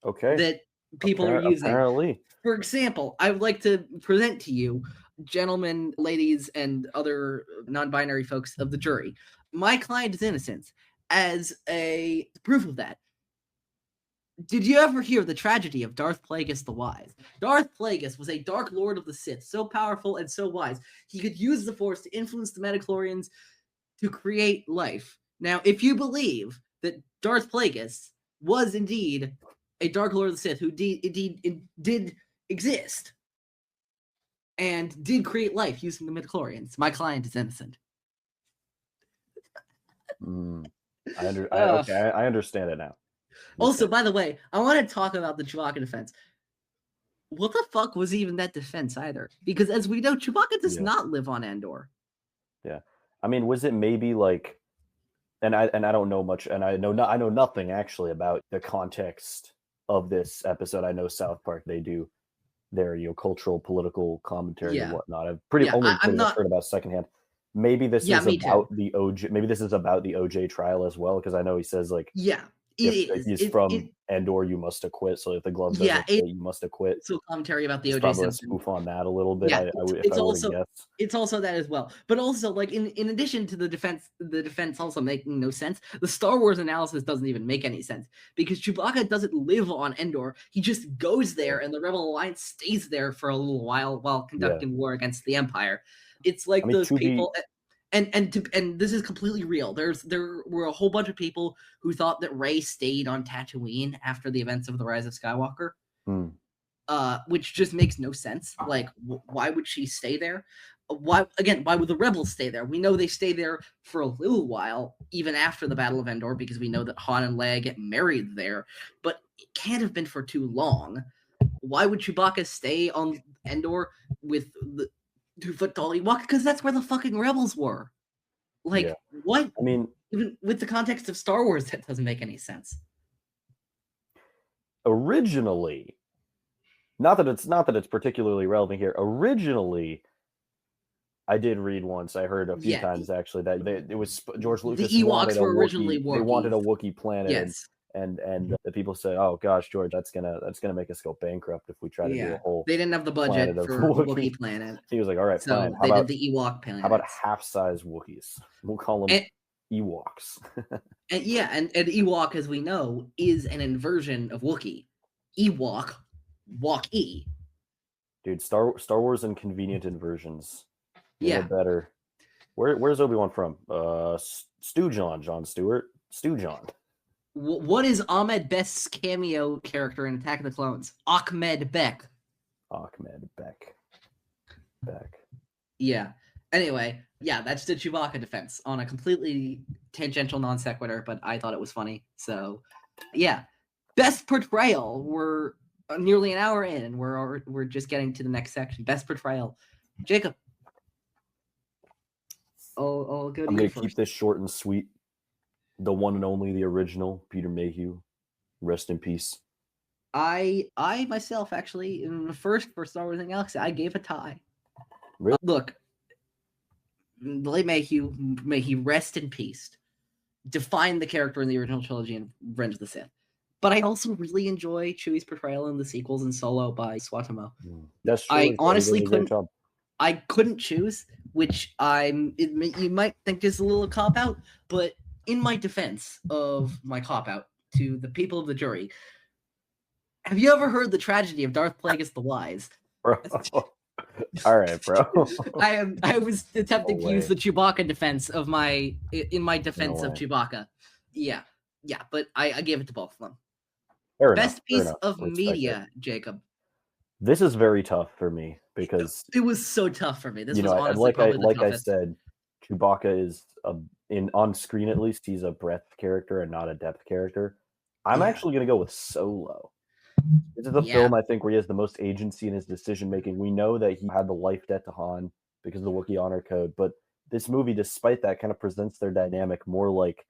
that people are using. Apparently. For example, I would like to present to you, gentlemen, ladies, and other non-binary folks of the jury, my client is innocent. As a proof of that, did you ever hear the tragedy of Darth Plagueis the Wise? Darth Plagueis was a Dark Lord of the Sith, so powerful and so wise. He could use the Force to influence the midichlorians to create life. Now, if you believe that Darth Plagueis was indeed a Dark Lord of the Sith who did exist and did create life using the midichlorians, my client is innocent. I understand it now. Also, by the way, I want to talk about the Chewbacca defense. What the fuck was even that defense either? Because as we know, Chewbacca does not live on Endor. Yeah, I mean, was it maybe like, and I don't know much, and I know nothing actually about the context of this episode. I know South Park, they do their cultural political commentary and whatnot. I've heard about secondhand. Maybe this is about the OJ. Maybe this is about the OJ trial as well, because I know he says like, if he's from Endor, you must acquit. So if the glove doesn't fit, you must acquit. So commentary about the OJ probably Simpson. Spoof on that a little bit. Yeah, it's also that as well. But also, like in addition to the defense also making no sense. The Star Wars analysis doesn't even make any sense because Chewbacca doesn't live on Endor. He just goes there, and the Rebel Alliance stays there for a little while conducting war against the Empire. It's like those people. And this is completely real. There were a whole bunch of people who thought that Rey stayed on Tatooine after the events of The Rise of Skywalker, which just makes no sense. Like, why would she stay there? Why would the rebels stay there? We know they stay there for a little while, even after the Battle of Endor, because we know that Han and Leia get married there, but it can't have been for too long. Why would Chewbacca stay on Endor with the 2-foot tall Ewok? Because that's where the fucking rebels were. Like, what? I mean, even with the context of Star Wars, that doesn't make any sense. Originally, not that it's particularly relevant here. Originally, I did read once. I heard a few times actually that it was George Lucas. The Ewoks were originally Wookiees. They wanted a Wookiee planet. Yes. And the people said, "Oh gosh, George, that's gonna make us go bankrupt if we try to do a whole." They didn't have the budget for a Wookiee planet. He was like, "All right, so fine. How about the Ewok planet? How about half-size Wookiees? We'll call them Ewoks." and Ewok, as we know, is an inversion of Wookiee. Ewok, Wookiee. Dude, Star Wars and convenient inversions. Better. Where's Obi-Wan from? Jon Stewart. Stu John. What is Ahmed Best's cameo character in Attack of the Clones? Ahmed Beck. Yeah. Anyway, that's the Chewbacca defense on a completely tangential non sequitur, but I thought it was funny. So, best portrayal. We're nearly an hour in, and we're just getting to the next section. Best portrayal. Jacob. I'll go to I'm you gonna keep this short and sweet. The one and only, the original, Peter Mayhew. Rest in peace. I myself, actually, in the first for Star Wars and Galaxy, I gave a tie. Really? Look, the late Mayhew, may he rest in peace, defined the character in the original trilogy and Revenge of the Sith. But I also really enjoy Chewie's portrayal in the sequels and Solo by Swatamo. That's true. I He did honestly a great couldn't. job. I couldn't choose, which you might think is a little cop out, but in my defense of my cop out to the people of the jury, have you ever heard the tragedy of Darth Plagueis the Wise? Bro. All right, bro. I was attempting No to use way. the Chewbacca defense of in my defense No of way. Chewbacca. Yeah, but I gave it to both of them. Fair Best enough, fair piece enough. of I respect media, it. Jacob. This is very tough for me because It was so tough for me. This you was know, honestly probably the like I toughest. said, Chewbacca is on screen at least. He's a breadth character and not a depth character. I'm Yeah. actually going to go with Solo. This is a Yeah. film I think where he has the most agency in his decision making. We know that he had the life debt to Han because of the Wookiee honor code, but this movie, despite that, kind of presents their dynamic more like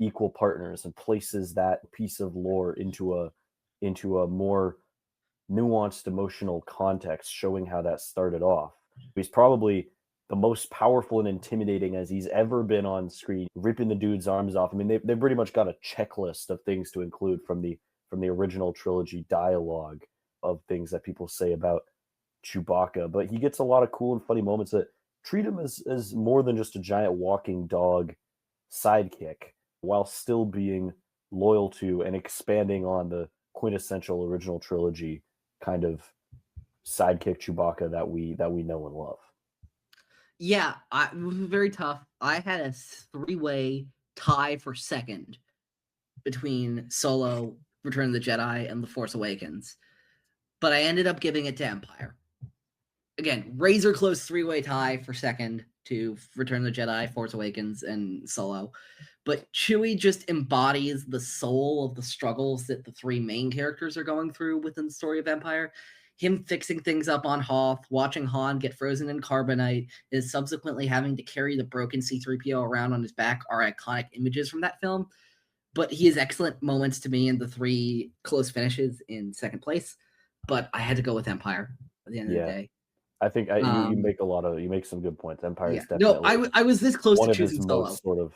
equal partners and places that piece of lore into a more nuanced emotional context, showing how that started off. He's probably the most powerful and intimidating as he's ever been on screen, ripping the dude's arms off. I mean, they pretty much got a checklist of things to include from the original trilogy dialogue of things that people say about Chewbacca. But he gets a lot of cool and funny moments that treat him as more than just a giant walking dog sidekick, while still being loyal to and expanding on the quintessential original trilogy kind of sidekick Chewbacca that we know and love. Yeah, it was very tough. I had a 3-way tie for second between Solo, Return of the Jedi, and The Force Awakens, but I ended up giving it to Empire. Again, razor close 3-way tie for second to Return of the Jedi, Force Awakens, and Solo. But Chewie just embodies the soul of the struggles that the three main characters are going through within the story of Empire. Him fixing things up on Hoth, watching Han get frozen in carbonite, is subsequently having to carry the broken C-3PO around on his back are iconic images from that film. But he has excellent moments to me in the 3 close finishes in second place. But I had to go with Empire at the end of the day. I think you make some good points. Empire is definitely I was this close one to of his choosing Solo. most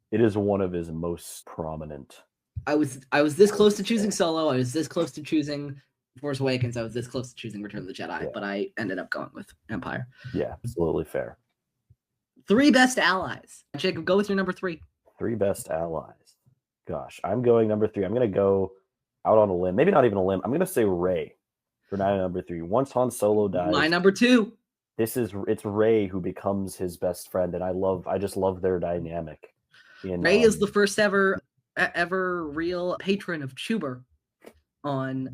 it is one of his most prominent. I was this close to choosing Solo. I was this close to choosing Force Awakens. I was this close to choosing Return of the Jedi, but I ended up going with Empire. Yeah, absolutely fair. 3 best allies. Jacob, go with your number 3. 3 best allies. Gosh, I'm going number 3. I'm going to go out on a limb. Maybe not even a limb. I'm going to say Rey for my number 3. Once Han Solo dies, my number 2. It's Rey who becomes his best friend, and I just love their dynamic. Rey is the first ever real patron of Chuber on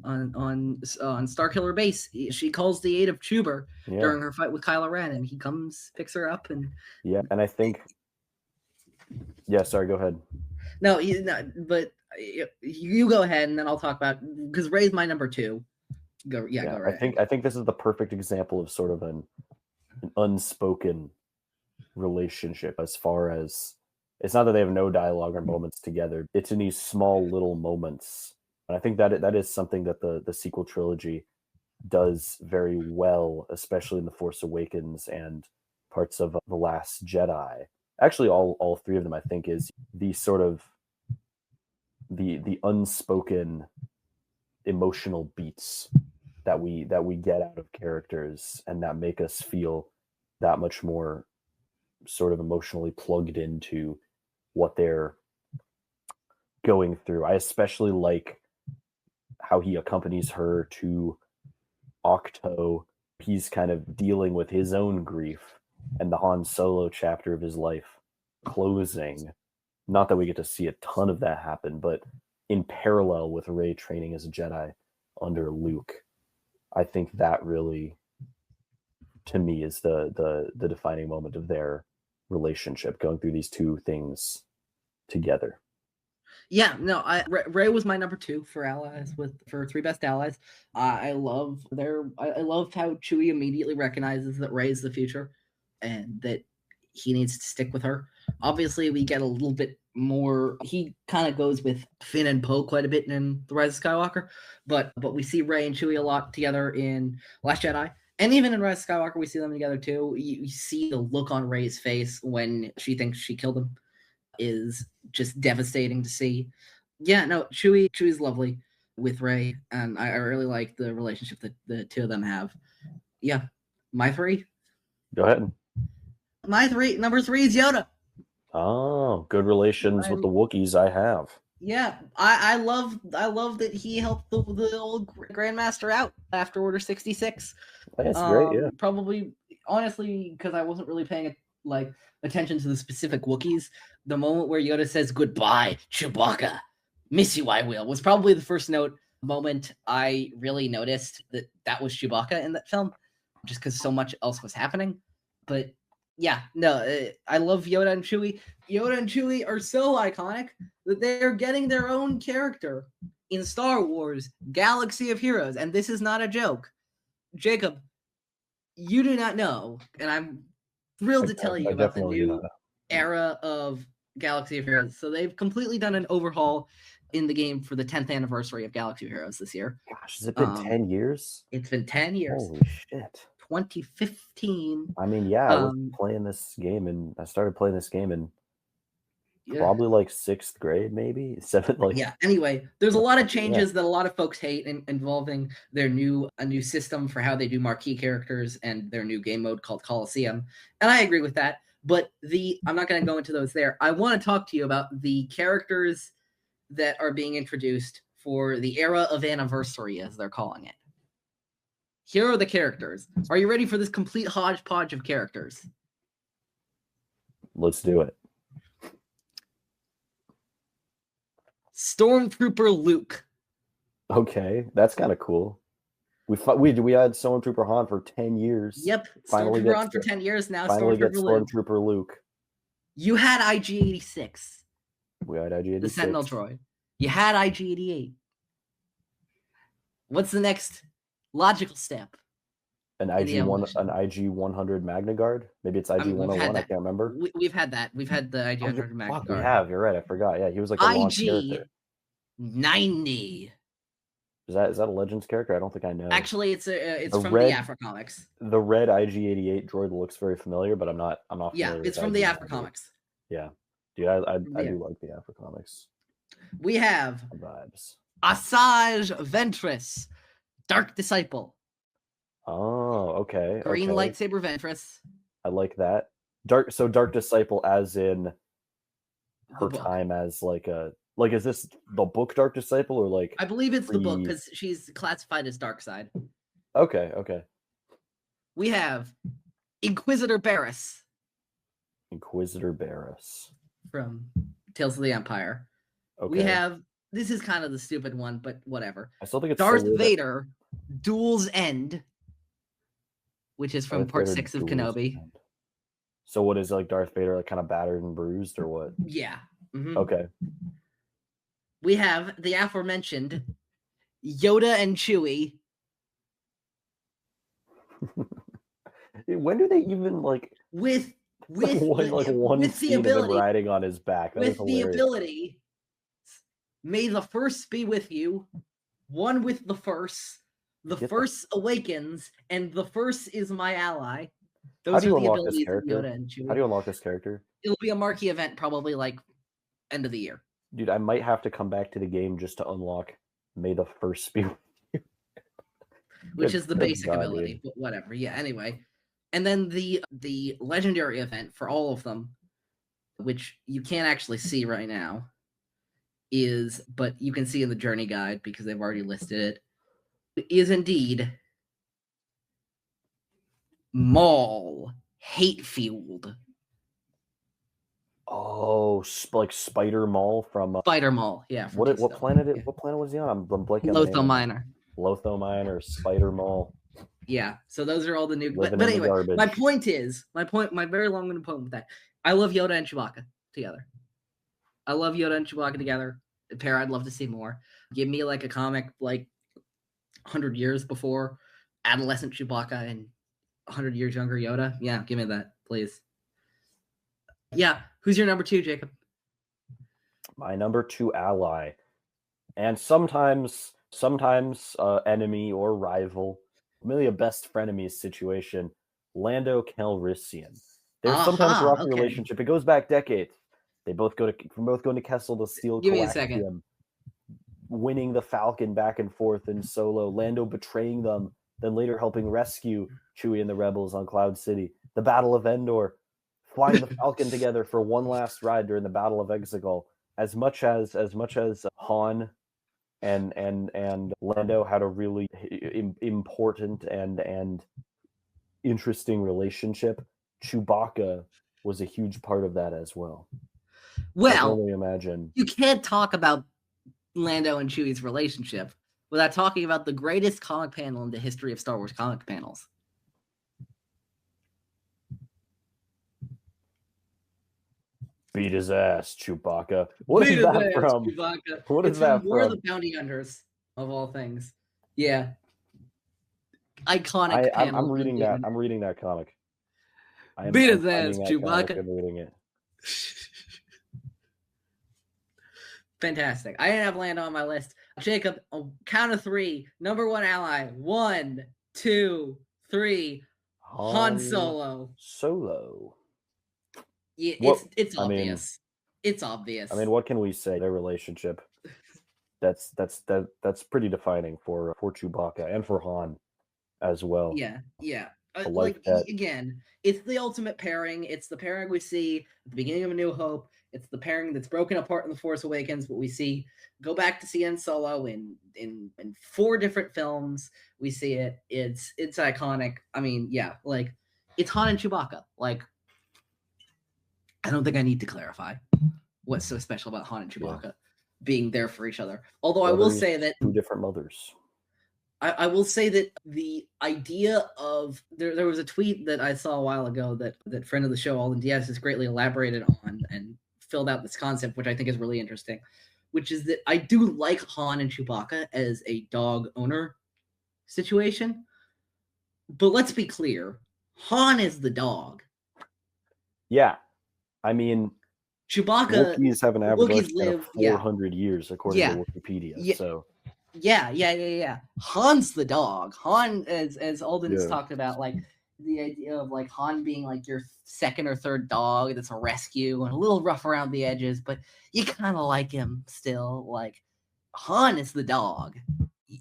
Starkiller Base. She calls the aid of Chuber during her fight with Kylo Ren, and he comes, picks her up, and and I think sorry, go ahead. No, but you go ahead, and then I'll talk about, because Rey's my number 2. Go right. I think this is the perfect example of sort of an unspoken relationship, as far as it's not that they have no dialogue or moments together. It's in these small little moments. And I think that is something that the sequel trilogy does very well, especially in The Force Awakens and parts of The Last Jedi. Actually, all 3 of them, I think, is the sort of the unspoken emotional beats that we get out of characters, and that make us feel that much more sort of emotionally plugged into what they're going through. I especially like how he accompanies her to Octo. He's kind of dealing with his own grief, and the Han Solo chapter of his life closing. Not that we get to see a ton of that happen, but in parallel with Rey training as a Jedi under Luke, I think that really, to me, is the defining moment of their relationship, going through these 2 things together. Yeah, no, Rey was my number 2 for allies, for 3 best allies. I loved how Chewie immediately recognizes that Rey is the future, and that he needs to stick with her. Obviously, we get a little bit more. He kind of goes with Finn and Poe quite a bit in The Rise of Skywalker, but we see Rey and Chewie a lot together in Last Jedi, and even in Rise of Skywalker, we see them together too. You see the look on Rey's face when she thinks she killed him is just devastating to see. Yeah, no, Chewie's lovely with Rey, and I really like the relationship that the two of them have. Yeah, my three. Go ahead. My three, number 3 is Yoda. Oh, good relations with the Wookiees I have. Yeah, I love that he helped the old Grandmaster out after Order 66. That's great, yeah. Probably, honestly, because I wasn't really paying attention to the specific Wookiees. The moment where Yoda says goodbye, Chewbacca, miss you I will, was probably the first moment I really noticed that was Chewbacca in that film, just because so much else was happening. But yeah, no, I love Yoda and Chewie. Yoda and Chewie are so iconic that they're getting their own character in Star Wars Galaxy of Heroes, and this is not a joke. Jacob, you do not know, and I'm thrilled to tell you about the new era of Galaxy of Heroes. So they've completely done an overhaul in the game for the 10th anniversary of Galaxy of Heroes this year. Gosh, has it been 10 years? It's been 10 years. Holy shit. 2015. I mean, yeah, I was playing this game, and I started playing this game in probably like 6th grade, maybe 7th. Yeah. Anyway, there's a lot of changes that a lot of folks hate involving a new system for how they do marquee characters and their new game mode called Coliseum, and I agree with that. But I'm not going to go into those there. I want to talk to you about the characters that are being introduced for the era of anniversary, as they're calling it. Here are the characters. Are you ready for this complete hodgepodge of characters? Let's do it. Stormtrooper Luke. Okay, that's kind of cool. We had Stormtrooper Han for 10 years. Yep, Stormtrooper Han for 10 years now. Finally get Stormtrooper Luke. You had IG-86. We had IG-86. The Sentinel droid. You had IG-88. What's the next logical step? An IG-100 Magna Guard? Maybe it's IG-101, I can't remember. We've had that. We've had the IG-100 Magna Guard. We have, you're right, I forgot. Yeah, he was like a launch character. IG-90. Is that a Legends character? I don't think I know. Actually, it's from the Afra comics. The red IG-88 droid looks very familiar, but I'm not familiar. Yeah, it's from the Afra comics. Yeah. Dude, I do like the Afra comics. We have vibes. Asajj Ventress, Dark Disciple. Oh, okay. Green lightsaber Ventress. I like that. Dark Disciple as in her time as is this the book Dark Disciple or like? I believe it's the book because she's classified as dark side. Okay. We have Inquisitor Barriss. From Tales of the Empire. Okay. We have, this is kind of the stupid one, but whatever. I still think it's Darth Vader, Duel's End, which is from Part 6 of Kenobi. So what is Darth Vader kind of battered and bruised or what? Yeah. Mm-hmm. Okay. We have the aforementioned Yoda and Chewie. When do they even with the ability riding on his back? With the ability, may the Force be with you. One with the Force. The Force awakens, and the Force is my ally. Those are the abilities of Yoda and Chewie. How do you unlock this character? It'll be a marquee event, probably end of the year. Dude, I might have to come back to the game just to unlock May the Force be with you. Which is the basic ability, but whatever. Yeah, anyway. And then the legendary event for all of them, which you can't actually see right now, but you can see in the journey guide because they've already listed it, is indeed Maul Hatefield. Oh, Spider Maul from Spider Maul, yeah. What planet? What planet was he on? I'm blanking. Lotho Minor. Lotho Minor, Spider Maul. Yeah, so those are all the new. But anyway, my very long-winded point with that. I love Yoda and Chewbacca together. A pair I'd love to see more. Give me a comic 100 years before adolescent Chewbacca and 100 years younger Yoda. Yeah, give me that, please. Yeah, who's your number 2, Jacob? My number 2 ally, and sometimes enemy or rival. Really a best frenemies situation. Lando Calrissian. There's sometimes a rocky relationship. It goes back decades. They both going to Kessel to steal. Give me a second. winning the Falcon back and forth in Solo, Lando betraying them, then later helping rescue Chewie and the rebels on Cloud City, the Battle of Endor, flying the Falcon together for one last ride during the Battle of Exegol. As much as Han and Lando had a really important and interesting relationship, Chewbacca was a huge part of that as well. I can Well, only imagine. you can't talk about Lando and Chewie's relationship without talking about the greatest comic panel in the history of Star Wars comic panels. Beat his ass, Chewbacca. What is that from? Chewbacca. What is It's that from War of from? the Bounty Hunters, of all things. Yeah. Iconic panel. I'm reading that. I'm reading that comic. Beat his I'm finding ass, that comic Chewbacca. and reading it. Fantastic. I didn't have Lando on my list. Jacob, count of 3. Number 1 ally. 1, 2, 3. Han Solo. Solo. Yeah, What- it's I mean- obvious. It's obvious. I mean, what can we say? Their relationship. That's pretty defining for Chewbacca and for Han as well. Yeah. I like Like that. again, it's the ultimate pairing. It's the pairing we see at the beginning of A New Hope. It's the pairing that's broken apart in The Force Awakens, but we see go back to see Han Solo in 4 different films. We see it. It's iconic. I mean, yeah, like it's Han and Chewbacca. Like I don't think I need to clarify what's so special about Han and Chewbacca being there for each other. Although I will Brothers, say that 2 different mothers. I will say that the idea of there was a tweet that I saw a while ago that friend of the show, Alden Diaz, has greatly elaborated on and filled out this concept, which I think is really interesting, which is that I do like Han and Chewbacca as a dog owner situation. But let's be clear, Han is the dog. Yeah. I mean, Chewbacca, Wookiees have an average Wookiees lifespan of live- yeah. 400 years, according Yeah. to Wikipedia. Yeah. So yeah. Han's the dog. Han, as Alden's Yeah. talked about, like the idea of like Han being like your second or third dog that's a rescue and a little rough around the edges, but you kind of like him still. Like Han is the dog.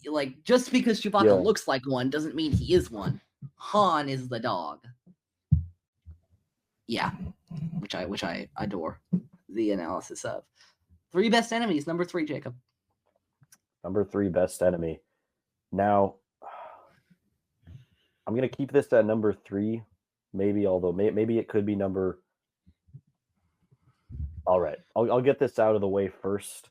Like just because Chewbacca Yeah. looks like one doesn't mean he is one. Han is the dog. Yeah, which I adore the analysis of. 3 best enemies. Number 3, Jacob. number 3 best enemy. Now, I'm going to keep this at number 3, maybe, although maybe it could be number... All right, I'll get this out of the way first.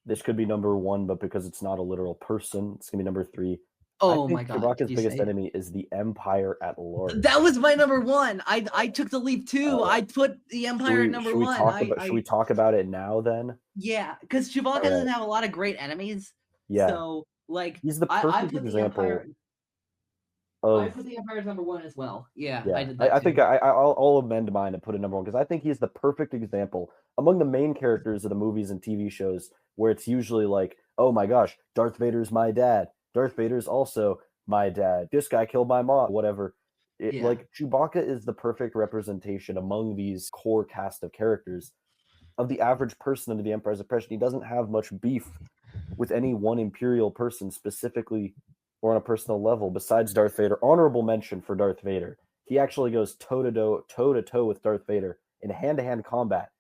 This could be number 1, but because it's not a literal person, it's going to be number 3. Oh I think my god. Chewbacca's did you biggest say it? enemy is the Empire at large. That was my number 1. I took the leap too. I put the Empire at number 1. Should we talk about it now then? Yeah, because Chewbacca doesn't have a lot of great enemies. Yeah. So like He's the I perfect put the example Empire. I of... put the Empire as number 1 as well. Yeah, Yeah, I did that. I too. think I'll amend mine and put it number 1 because I think he's the perfect example among the main characters of the movies and TV shows where it's usually like, oh my gosh, Darth Vader's my dad. Darth Vader's also my dad. This guy killed my mom. Whatever. Yeah. Like Chewbacca is the perfect representation among these core cast of characters of the average person under the Empire's oppression. He doesn't have much beef with any one Imperial person specifically or on a personal level besides Darth Vader. Honorable mention for Darth Vader. He actually goes toe-to-toe with Darth Vader in hand-to-hand combat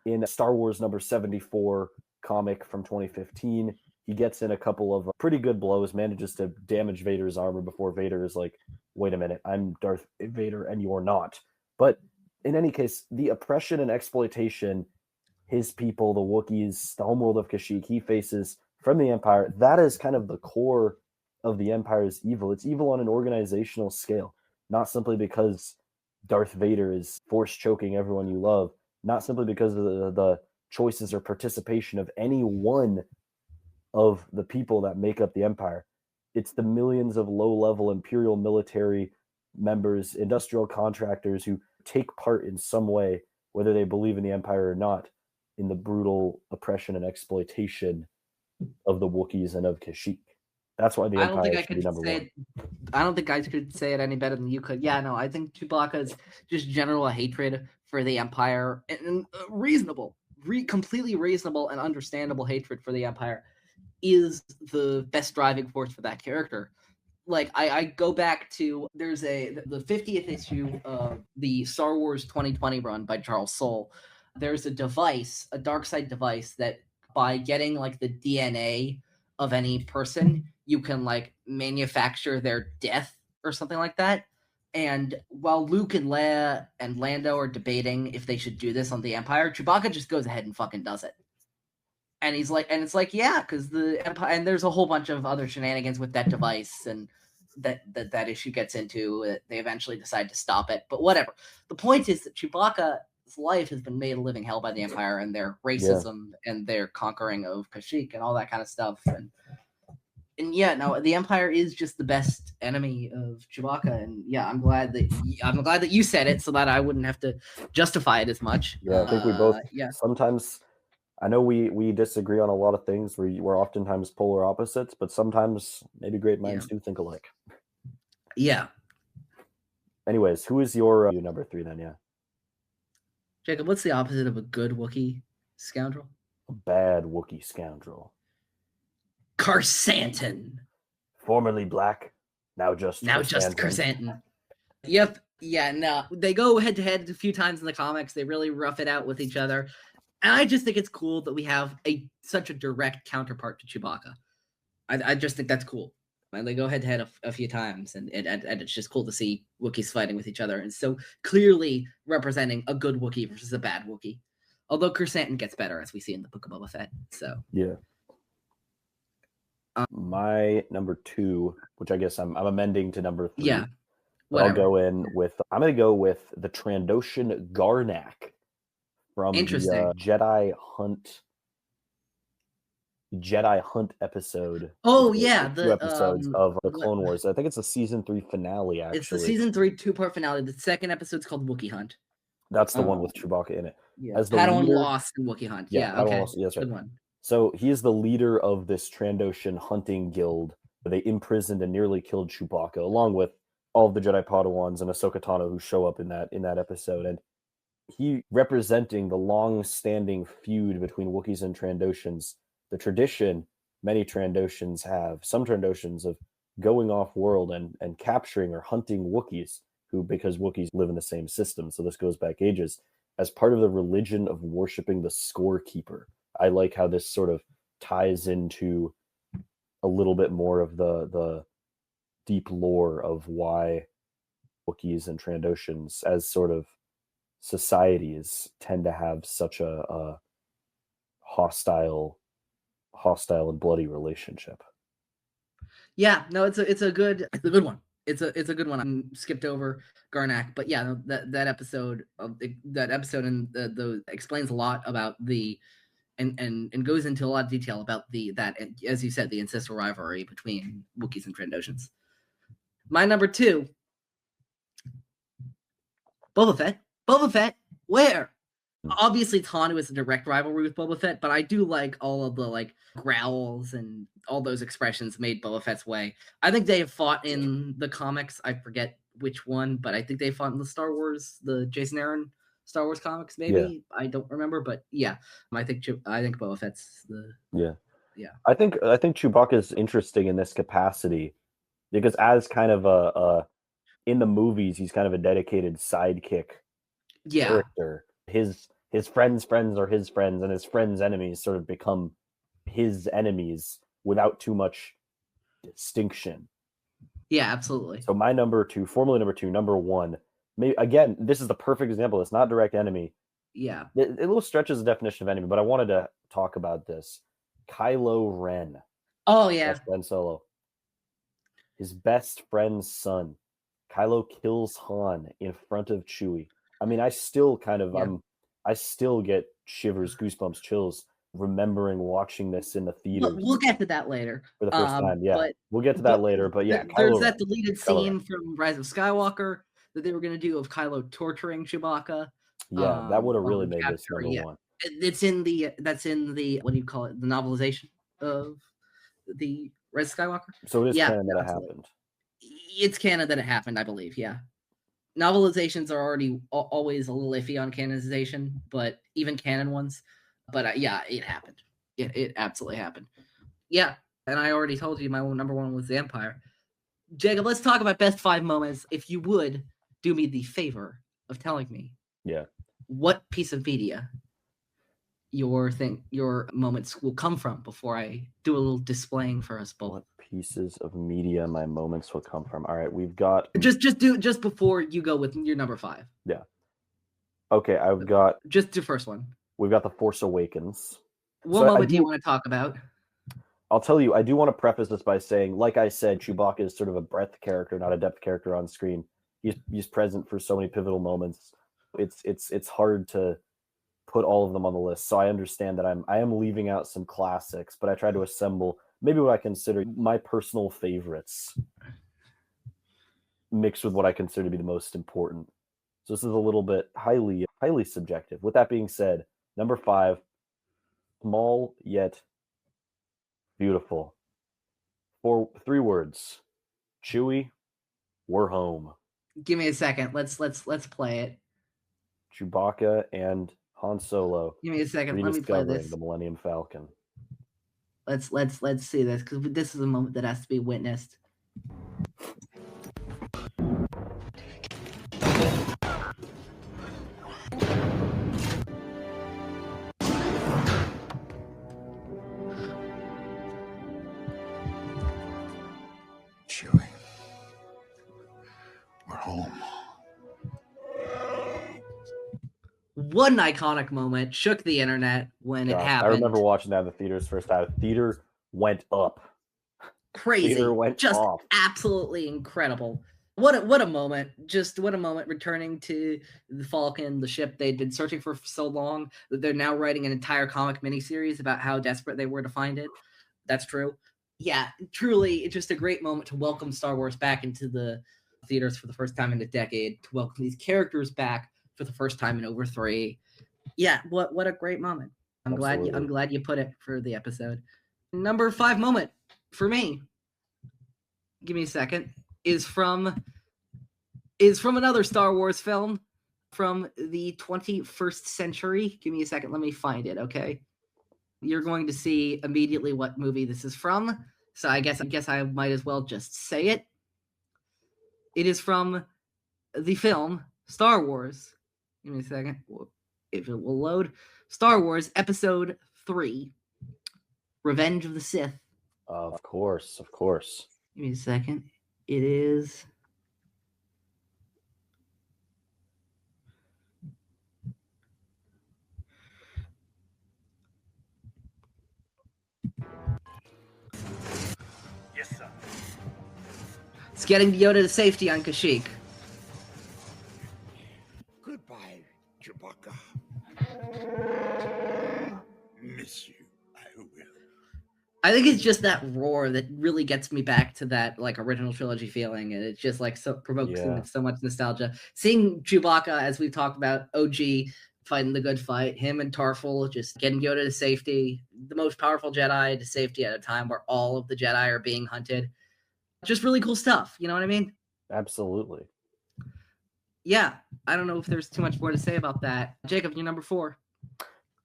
in Star Wars number 74 comic from 2015. He gets in a couple of pretty good blows, manages to damage Vader's armor before Vader is like, wait a minute, I'm Darth Vader and you're not. But in any case, the oppression and exploitation his people, the Wookiees, the homeworld of Kashyyyk, he faces from the Empire, that is kind of the core of the Empire's evil. It's evil on an organizational scale, not simply because Darth Vader is force choking everyone you love, not simply because of the choices or participation of any one of the people that make up the Empire. It's the millions of low-level Imperial military members, industrial contractors who take part in some way, whether they believe in the Empire or not, in the brutal oppression and exploitation of the Wookiees and of Kashyyyk. That's why the Empire should be number 1. I don't think I could say it any better than you could. Yeah, no, I think Chewbacca's just general hatred for the Empire and reasonable, completely reasonable and understandable hatred for the Empire is the best driving force for that character. Like I go back to there's the 50th issue of the Star Wars 2020 run by Charles Soule. There's a device, a dark side device, that by getting like the DNA of any person, you can like manufacture their death or something like that. And while Luke and Leia and Lando are debating if they should do this on the Empire, Chewbacca just goes ahead and fucking does it. And he's like, and it's like, yeah, because the Empire, and there's a whole bunch of other shenanigans with that device, and that issue gets into. They eventually decide to stop it, but whatever. The point is that Chewbacca's life has been made a living hell by the Empire and their racism and their conquering of Kashyyyk and all that kind of stuff. And yeah, no, the Empire is just the best enemy of Chewbacca, and yeah, I'm glad that you said it so that I wouldn't have to justify it as much. Yeah, I think we both. Sometimes I know we disagree on a lot of things. We're oftentimes polar opposites, but sometimes maybe great minds do think alike. Yeah. Anyways, who is your number 3 then? Yeah. Jacob, what's the opposite of a good Wookiee scoundrel? A bad Wookiee scoundrel. Karsantan. Formerly black, now just Karsantan. Yep. Yeah, no. They go head to head a few times in the comics. They really rough it out with each other. And I just think it's cool that we have such a direct counterpart to Chewbacca. I just think that's cool. And they go head to head a few times, and it's just cool to see Wookiees fighting with each other and so clearly representing a good Wookiee versus a bad Wookiee. Although Karsantan gets better, as we see in the Book of Boba Fett. So yeah. My number 2, which I guess I'm amending to number 3. Yeah. I'm going to go with the Trandoshan Garnak from the Jedi Hunt episode. Oh yeah, the episodes of the Clone Wars. I think it's the season 3 finale. Actually, it's the season 3 2-part finale. The second episode's called Wookiee Hunt. That's the one with Chewbacca in it. Yeah, as the Padawan lost in Wookiee Hunt. Yeah, okay. Lost, that's right. Good one. So he is the leader of this Trandoshan hunting guild. They imprisoned and nearly killed Chewbacca, along with all of the Jedi Padawans and Ahsoka Tano who show up in that episode. And he representing the long-standing feud between Wookiees and Trandoshans. The tradition many Trandoshans have, some Trandoshans, of going off-world and capturing or hunting Wookiees, because Wookiees live in the same system. So this goes back ages, as part of the religion of worshiping the scorekeeper. I like how this sort of ties into a little bit more of the deep lore of why Wookiees and Trandoshans as sort of societies tend to have such a hostile and bloody relationship. Yeah, no, it's a good one. It's a good one. I skipped over Garnak, but yeah, that episode and the explains a lot about the and goes into a lot of detail about that, as you said, the ancestral rivalry between Wookiees and Trandoshans. My number 2, Boba Fett. Boba Fett, where? Obviously, Tano is a direct rivalry with Boba Fett, but I do like all of the growls and all those expressions made Boba Fett's way. I think they have fought in the comics. I forget which one, but I think they fought in the the Jason Aaron Star Wars comics. Maybe I don't remember, but yeah, I think Boba Fett's the I think Chewbacca is interesting in this capacity because as kind of in the movies, he's kind of a dedicated sidekick character. His friends' friends are his friends, and his friends' enemies sort of become his enemies without too much distinction. Yeah, absolutely. So my number 2, formerly number 2, number 1, maybe again, this is the perfect example. It's not direct enemy. Yeah. It a little stretches the definition of enemy, but I wanted to talk about this. Kylo Ren. Oh, yeah. Ben Solo. His best friend's son. Kylo kills Han in front of Chewie. I mean, I still I still get shivers, goosebumps, chills remembering watching this in the theater. We'll get to that later. For the first time, yeah. We'll get to that later, but yeah. There's that deleted scene from Rise of Skywalker that they were going to do of Kylo torturing Chewbacca. Yeah, that would have really made this number 1. That's in the what do you call it? The novelization of the Rise of Skywalker. So it is canon that it happened. It's canon that it happened, I believe. Yeah. Novelizations are already always a little iffy on canonization, but even canon ones. But yeah, it happened. It absolutely happened. Yeah, and I already told you my number one was the Empire. Jacob, let's talk about best 5 moments. If you would do me the favor of telling me, what piece of media your moments will come from before I do a little displaying for us both. What pieces of media my moments will come from? All right, we've got just before you go with your number 5. Yeah. Okay, I've got just the first one. We've got The Force Awakens. What moment do you want to talk about? I'll tell you, I do want to preface this by saying, like I said, Chewbacca is sort of a breadth character, not a depth character on screen. He's present for so many pivotal moments. It's hard to put all of them on the list. So I understand that I am leaving out some classics, but I try to assemble maybe what I consider my personal favorites mixed with what I consider to be the most important. So this is a little bit highly subjective. With that being said, number 5, small yet beautiful. 3 words. Chewie, we're home. Give me a second. Let's play it. Chewbacca and Han Solo. Give me a second. Let me play this. The Millennium Falcon. Let's see this, because this is a moment that has to be witnessed. Chewie, we're home. What an iconic moment. Shook the internet when it happened. I remember watching that in the theaters first time. Theater went up. Crazy. Theater went just off. Absolutely incredible. What a moment. Just what a moment, returning to the Falcon, the ship they'd been searching for so long that they're now writing an entire comic miniseries about how desperate they were to find it. That's true. Yeah, truly, it's just a great moment to welcome Star Wars back into the theaters for the first time in a decade, to welcome these characters back for the first time in over 3. Yeah, what a great moment. I'm glad you put it for the episode. Number 5 moment for me, give me a second, is from another Star Wars film from the 21st century. Give me a second, let me find it, okay? You're going to see immediately what movie this is from, so I guess I might as well just say it. It is from the film Star Wars. Give me a second, if it will load. Star Wars Episode 3, Revenge of the Sith. Of course. Give me a second. It is... Yes, sir. It's getting Yoda to safety on Kashyyyk. Goodbye, Chewbacca. Miss you, I will. I think it's just that roar that really gets me back to that like original trilogy feeling, and it's just like so provokes so much nostalgia. Seeing Chewbacca, as we've talked about, OG fighting the good fight, him and Tarful just getting Yoda to safety, the most powerful Jedi to safety at a time where all of the Jedi are being hunted. Just really cool stuff, you know what I mean? Absolutely. Yeah, I don't know if there's too much more to say about that. Jacob, you're number 4.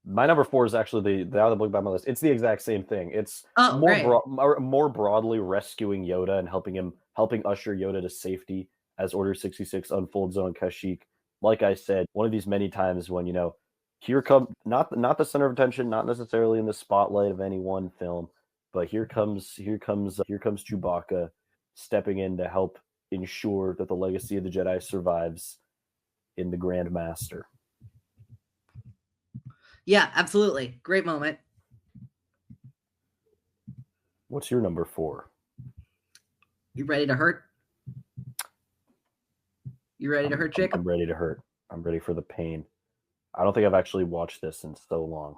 My number 4 is actually the other book by my list. It's the exact same thing. It's more broadly rescuing Yoda and helping usher Yoda to safety as Order 66 unfolds on Kashyyyk. Like I said, one of these many times when, here come not the center of attention, not necessarily in the spotlight of any one film, but here comes Chewbacca stepping in to help ensure that the legacy of the Jedi survives in the Grand Master. Yeah, absolutely. Great moment. What's your number 4? You ready to hurt? You ready to hurt, Jacob? I'm ready to hurt. I'm ready for the pain. I don't think I've actually watched this in so long.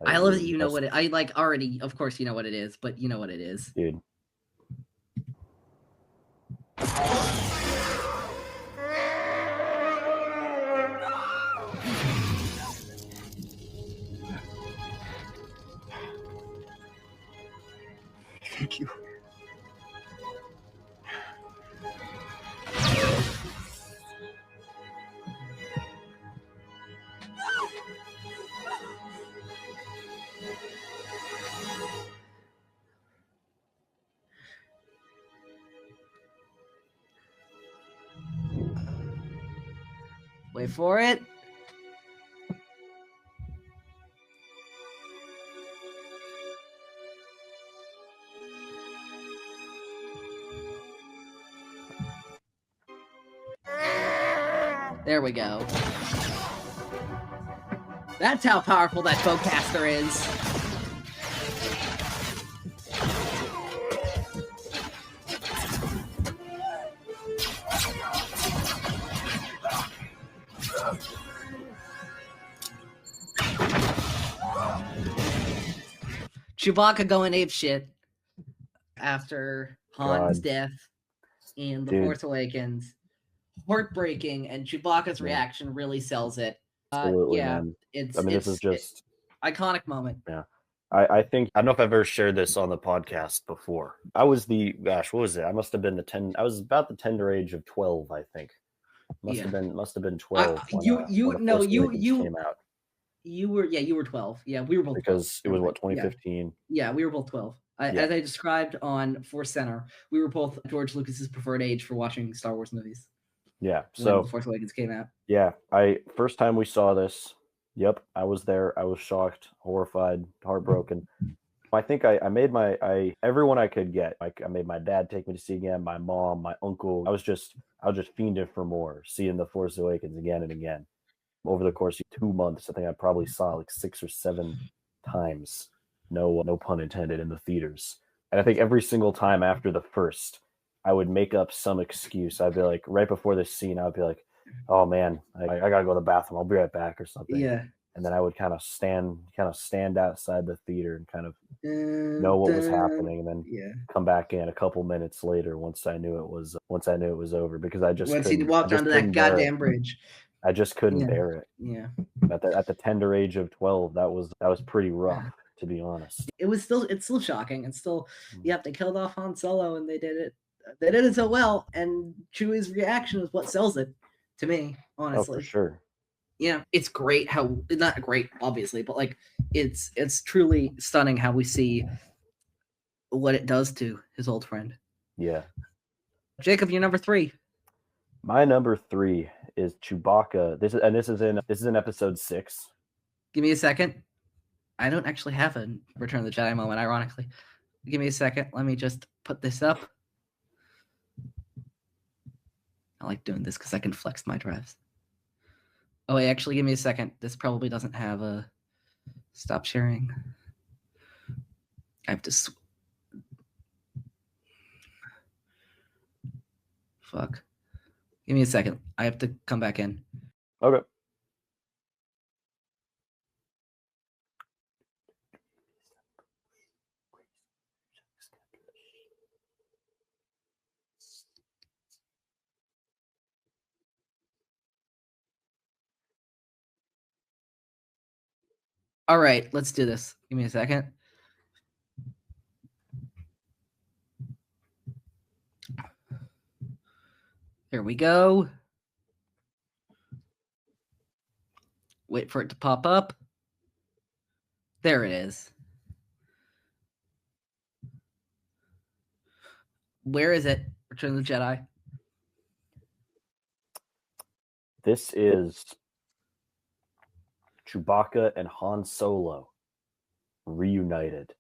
I love that you know what it... I like already, of course you know what it is, but you know what it is. Dude. Thank you. Wait for it. There we go. That's how powerful that bowcaster is. Chewbacca going apeshit after Han's death in The Force Awakens. Heartbreaking, and Chewbacca's reaction really sells it. Absolutely, yeah, man. it's. I mean, this is just iconic moment. Yeah, I think I don't know if I've ever shared this on the podcast before. I was what was it? I must have been I was about the tender age of 12, I think. Must have been 12. You came out. You were 12. Yeah, we were both 12. Because it was what, 2015. Yeah, we were both 12. As I described on Force Center, we were both George Lucas's preferred age for watching Star Wars movies. Yeah, so The Force Awakens came out. Yeah, first time we saw this. Yep, I was there. I was shocked, horrified, heartbroken. I think I made everyone I could get. Like, I made my dad take me to see again, my mom, my uncle. I was just fiending for more, seeing The Force Awakens again and again. Over the course of 2 months, I think I probably saw like 6 or 7 times. No pun intended, in the theaters. And I think every single time after the first, I would make up some excuse. I'd be like, right before this scene, I'd be like, oh man, I gotta go to the bathroom. I'll be right back or something. Yeah. And then I would kind of stand outside the theater and kind of know what was happening, and then come back in a couple minutes later once I knew it was over, because I just once he walked onto that goddamn bridge. I just couldn't bear it. Yeah. At the tender age of 12, that was pretty rough, to be honest. It's still shocking. It's still they killed off Han Solo, and they did it so well, and Chewie's reaction is what sells it to me, honestly. Oh, for sure. Yeah, it's great how, not great obviously, but like it's truly stunning how we see what it does to his old friend. Yeah. Jacob, you're number 3. My number 3 is Chewbacca. This is in episode 6. Give me a second. I don't actually have a Return of the Jedi moment, ironically. Give me a second. Let me just put this up. I like doing this because I can flex my drives. Oh, wait, actually, give me a second. This probably doesn't have a stop sharing. I have to. Fuck. Give me a second. I have to come back in. Okay. All right, let's do this. Give me a second. There we go. Wait for it to pop up. There it is. Where is it? Return of the Jedi. This is Chewbacca and Han Solo reunited.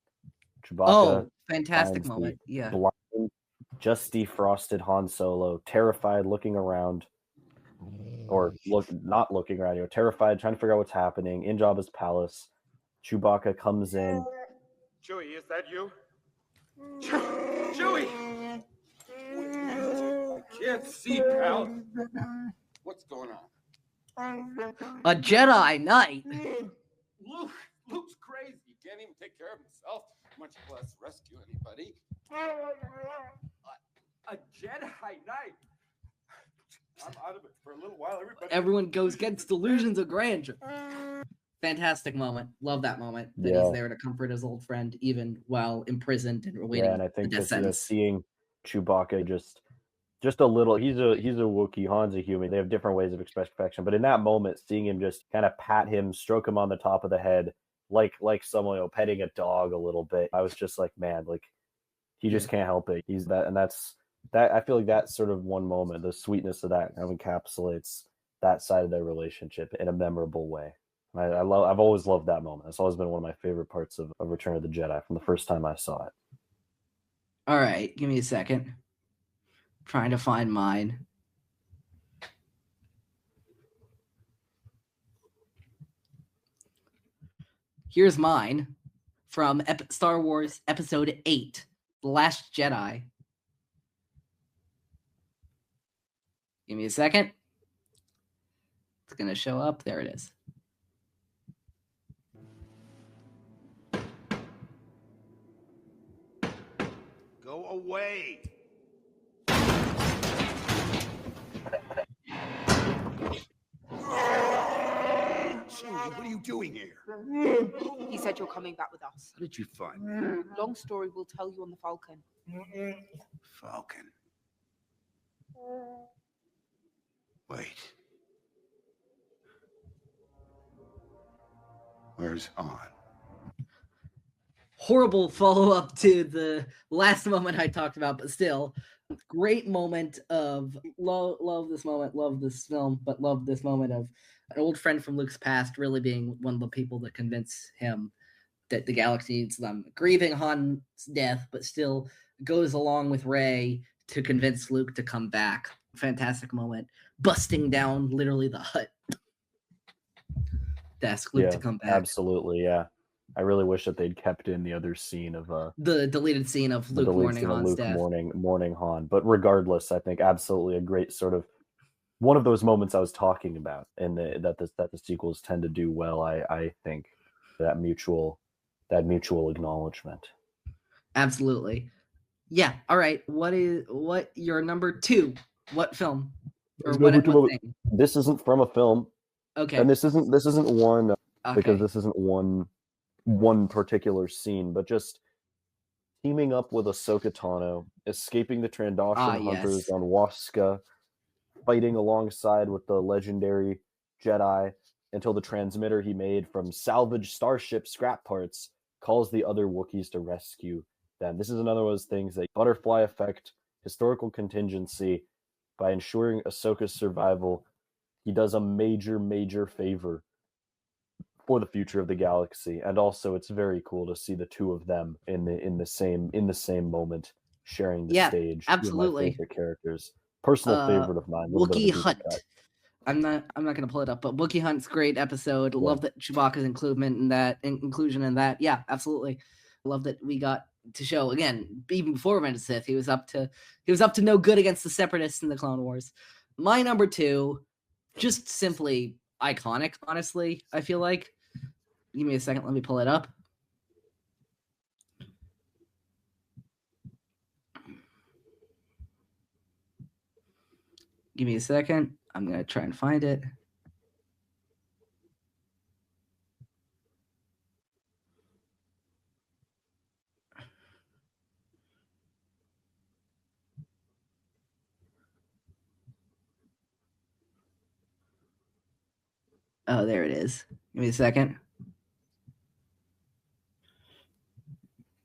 Chewbacca, fantastic moment. Yeah. Blind, just defrosted Han Solo, terrified, looking around, or not looking around, terrified, trying to figure out what's happening in Jabba's palace. Chewbacca comes in. Chewie, is that you? Chewie! Can't see, pal. What's going on? A Jedi Knight. Luke's crazy. He can't even take care of himself, much less rescue anybody. A Jedi Knight. I'm out of it for a little while. Everyone gets delusions of grandeur. Fantastic moment. Love that moment. That he's there to comfort his old friend, even while imprisoned and awaiting. Yeah, and I think seeing Chewbacca just a little. He's a Wookiee. Han's a human. They have different ways of expressing affection, but in that moment, seeing him just kind of pat him, stroke him on the top of the head, like someone petting a dog a little bit, I was just like, man, like he just can't help it. He's that, and that's that. I feel like that's sort of one moment. The sweetness of that kind of encapsulates that side of their relationship in a memorable way. I've always loved that moment. It's always been one of my favorite parts of Return of the Jedi from the first time I saw it. All right, give me a second. I'm trying to find mine. Here's mine from Star Wars Episode 8, The Last Jedi. Give me a second. It's going to show up. There it is. Go away. What are you doing here? He said you're coming back with us. How did you find me? Long story, we'll tell you on the Falcon. Falcon. Wait. Where's Han? Horrible follow-up to the last moment I talked about, but still, great moment of love this moment, love this film, but love this moment of an old friend from Luke's past really being one of the people that convince him that the galaxy needs them. Grieving Han's death, but still goes along with Rey to convince Luke to come back. Fantastic moment. Busting down literally the hut to ask Luke to come back. Absolutely, yeah. I really wish that they'd kept in the other scene of the deleted scene of Luke mourning Han's death. Mourning Han. But regardless, I think absolutely a great sort of one of those moments I was talking about, and that the sequels tend to do well. I think that mutual acknowledgement. Absolutely. Yeah. All right. What your number 2? What film? Or what thing? This isn't from a film. Okay. And this isn't one because this isn't one particular scene, but just teaming up with Ahsoka Tano, escaping the Trandoshan hunters on Wasskah, fighting alongside with the legendary Jedi until the transmitter he made from salvaged starship scrap parts calls the other Wookiees to rescue them. This is another one of those things that butterfly effect, historical contingency, by ensuring Ahsoka's survival, he does a major favor for the future of the galaxy. And also it's very cool to see the two of them in the same moment sharing the stage. Absolutely. My favorite characters. Personal favorite of mine. Wookiee Hunt. I'm not gonna pull it up, but Wookiee Hunt's great episode. Yeah. Love that Chewbacca's inclusion in that. Yeah, absolutely. Love that we got to show again, even before Revenge of the Sith, he was up to no good against the Separatists in the Clone Wars. My number 2, just simply iconic, honestly, I feel like. Give me a second, let me pull it up. Give me a second. I'm going to try and find it. Oh, there it is. Give me a second.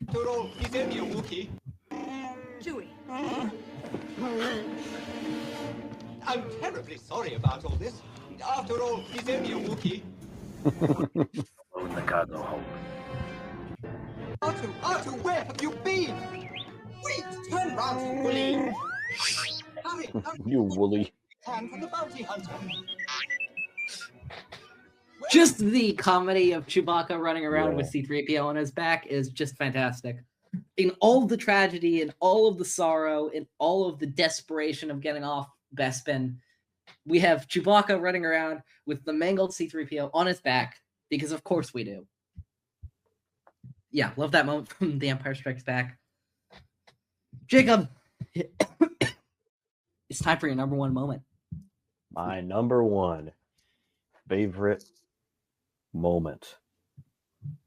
After all, he's only a Wookiee. Chewie. I'm terribly sorry about all this. After all, he's only a Wookiee. In the cargo hold. R2, where have you been? Wait, turn round, you woolly. Hurry. You woolly. Hand from the bounty hunter. Just the comedy of Chewbacca running around with C-3PO on his back is just fantastic. In all of the tragedy, and all of the sorrow, and all of the desperation of getting off Bespin, we have Chewbacca running around with the mangled C-3PO on his back, because of course we do. Yeah, love that moment from The Empire Strikes Back. Jacob, it's time for your number 1 moment. My number 1 favorite moment.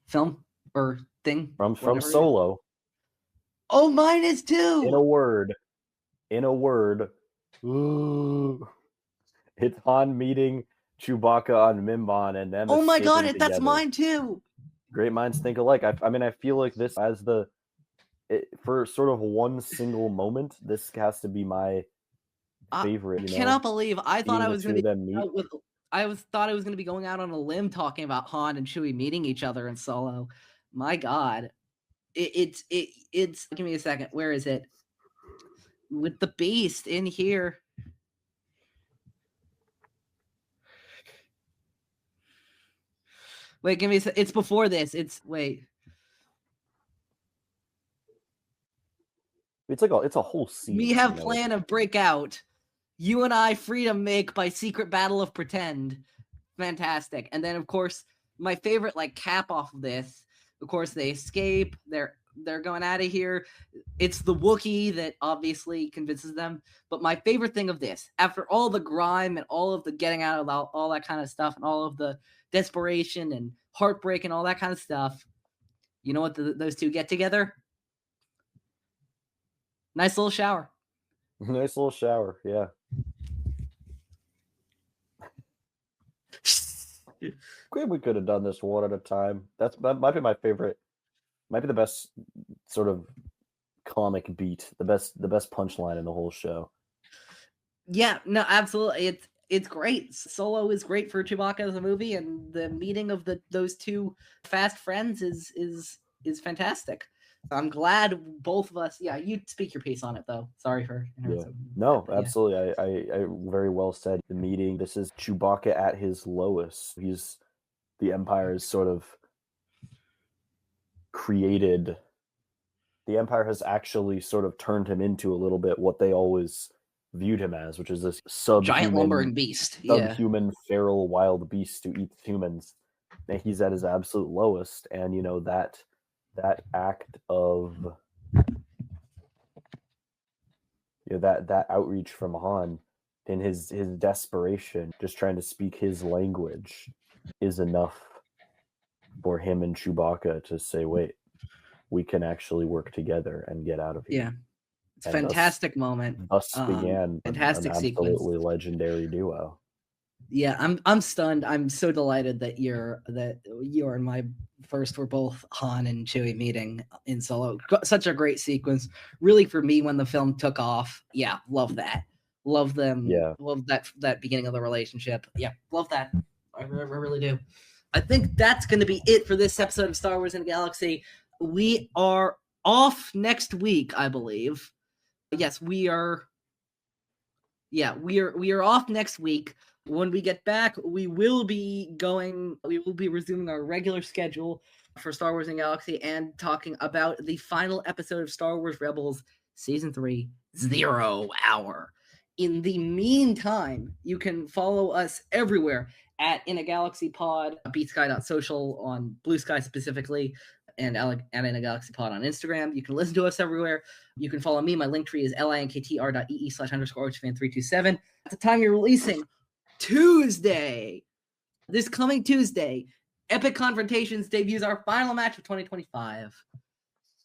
Film or thing? From Solo. Oh, mine is too! In a word, ooh, it's Han meeting Chewbacca on Mimban and them. Oh my god, together. that's mine too! Great minds think alike. I mean, I feel like this as for sort of one single moment, this has to be my favorite. You know, cannot believe I thought seeing I the was two going of to them be meet. thought I was going to be going out on a limb talking about Han and Chewie meeting each other in Solo. My God, it's give me a second. Where is it? With the Beast in here. Wait, give me a second. It's before this. Wait. It's a whole scene. We have you know? plan of breakout. You and I freedom make by secret battle of pretend. Fantastic. And then of course my favorite like cap off of this. Of course they escape. They're going out of here. It's the Wookiee that obviously convinces them. But my favorite thing of this, after all the grime and all of the getting out of all that kind of stuff and all of the desperation and heartbreak and all that kind of stuff, you know what those two get together? Nice little shower. Nice little shower, yeah. We could have done this one at a time. That might be my favorite. Might be the best sort of comic beat. The best punchline in the whole show. Yeah, no, absolutely. It's great. Solo is great for Chewbacca as a movie, and the meeting of those two fast friends is fantastic. I'm glad both of us. Yeah, you speak your piece on it though. Sorry for interrupting. Yeah. No, absolutely. I very well said. The meeting. This is Chewbacca at his lowest. The Empire is sort of created. The Empire has actually sort of turned him into a little bit what they always viewed him as, which is this giant lumbering beast, subhuman, feral, wild beast who eats humans. And he's at his absolute lowest, and you know that act of that outreach from Han in his desperation, just trying to speak his language, is enough for him and Chewbacca to say, wait, we can actually work together and get out of here. Yeah. It's a fantastic moment. Thus began fantastic an absolutely legendary duo. Yeah, I'm stunned. I'm so delighted that you and my first were both Han and Chewie meeting in Solo. Such a great sequence. Really, for me, when the film took off, yeah, love that. Love them. Yeah. Love that beginning of the relationship. Yeah, love that. I really do. I think that's going to be it for this episode of Star Wars in the Galaxy. We are off next week, I believe. Yes, we are. Yeah, we are off next week. When we get back, we will be resuming our regular schedule for Star Wars in the Galaxy and talking about the final episode of Star Wars Rebels Season 3, 0 Hour. In the meantime, you can follow us everywhere at In a Galaxy Pod, BeatSky.social on Blue Sky specifically, and In a Galaxy Pod on Instagram. You can listen to us everywhere. You can follow me. My link tree is linktr.ee/_OHFan327. At the time you're releasing, this coming Tuesday, Epic Confrontations debuts our final match of 2025.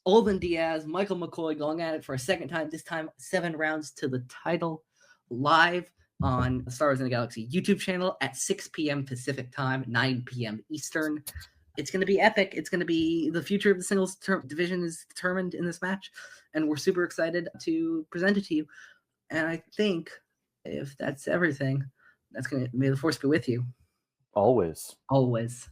Olden Diaz, Michael McCoy going at it for a second time, this time 7 rounds to the title, live on Star Wars in the Galaxy YouTube channel at 6 p.m. Pacific time, 9 p.m. Eastern. It's going to be epic. It's going to be the future of the singles division is determined in this match, and we're super excited to present it to you. And I think if that's everything, may the Force be with you. Always. Always.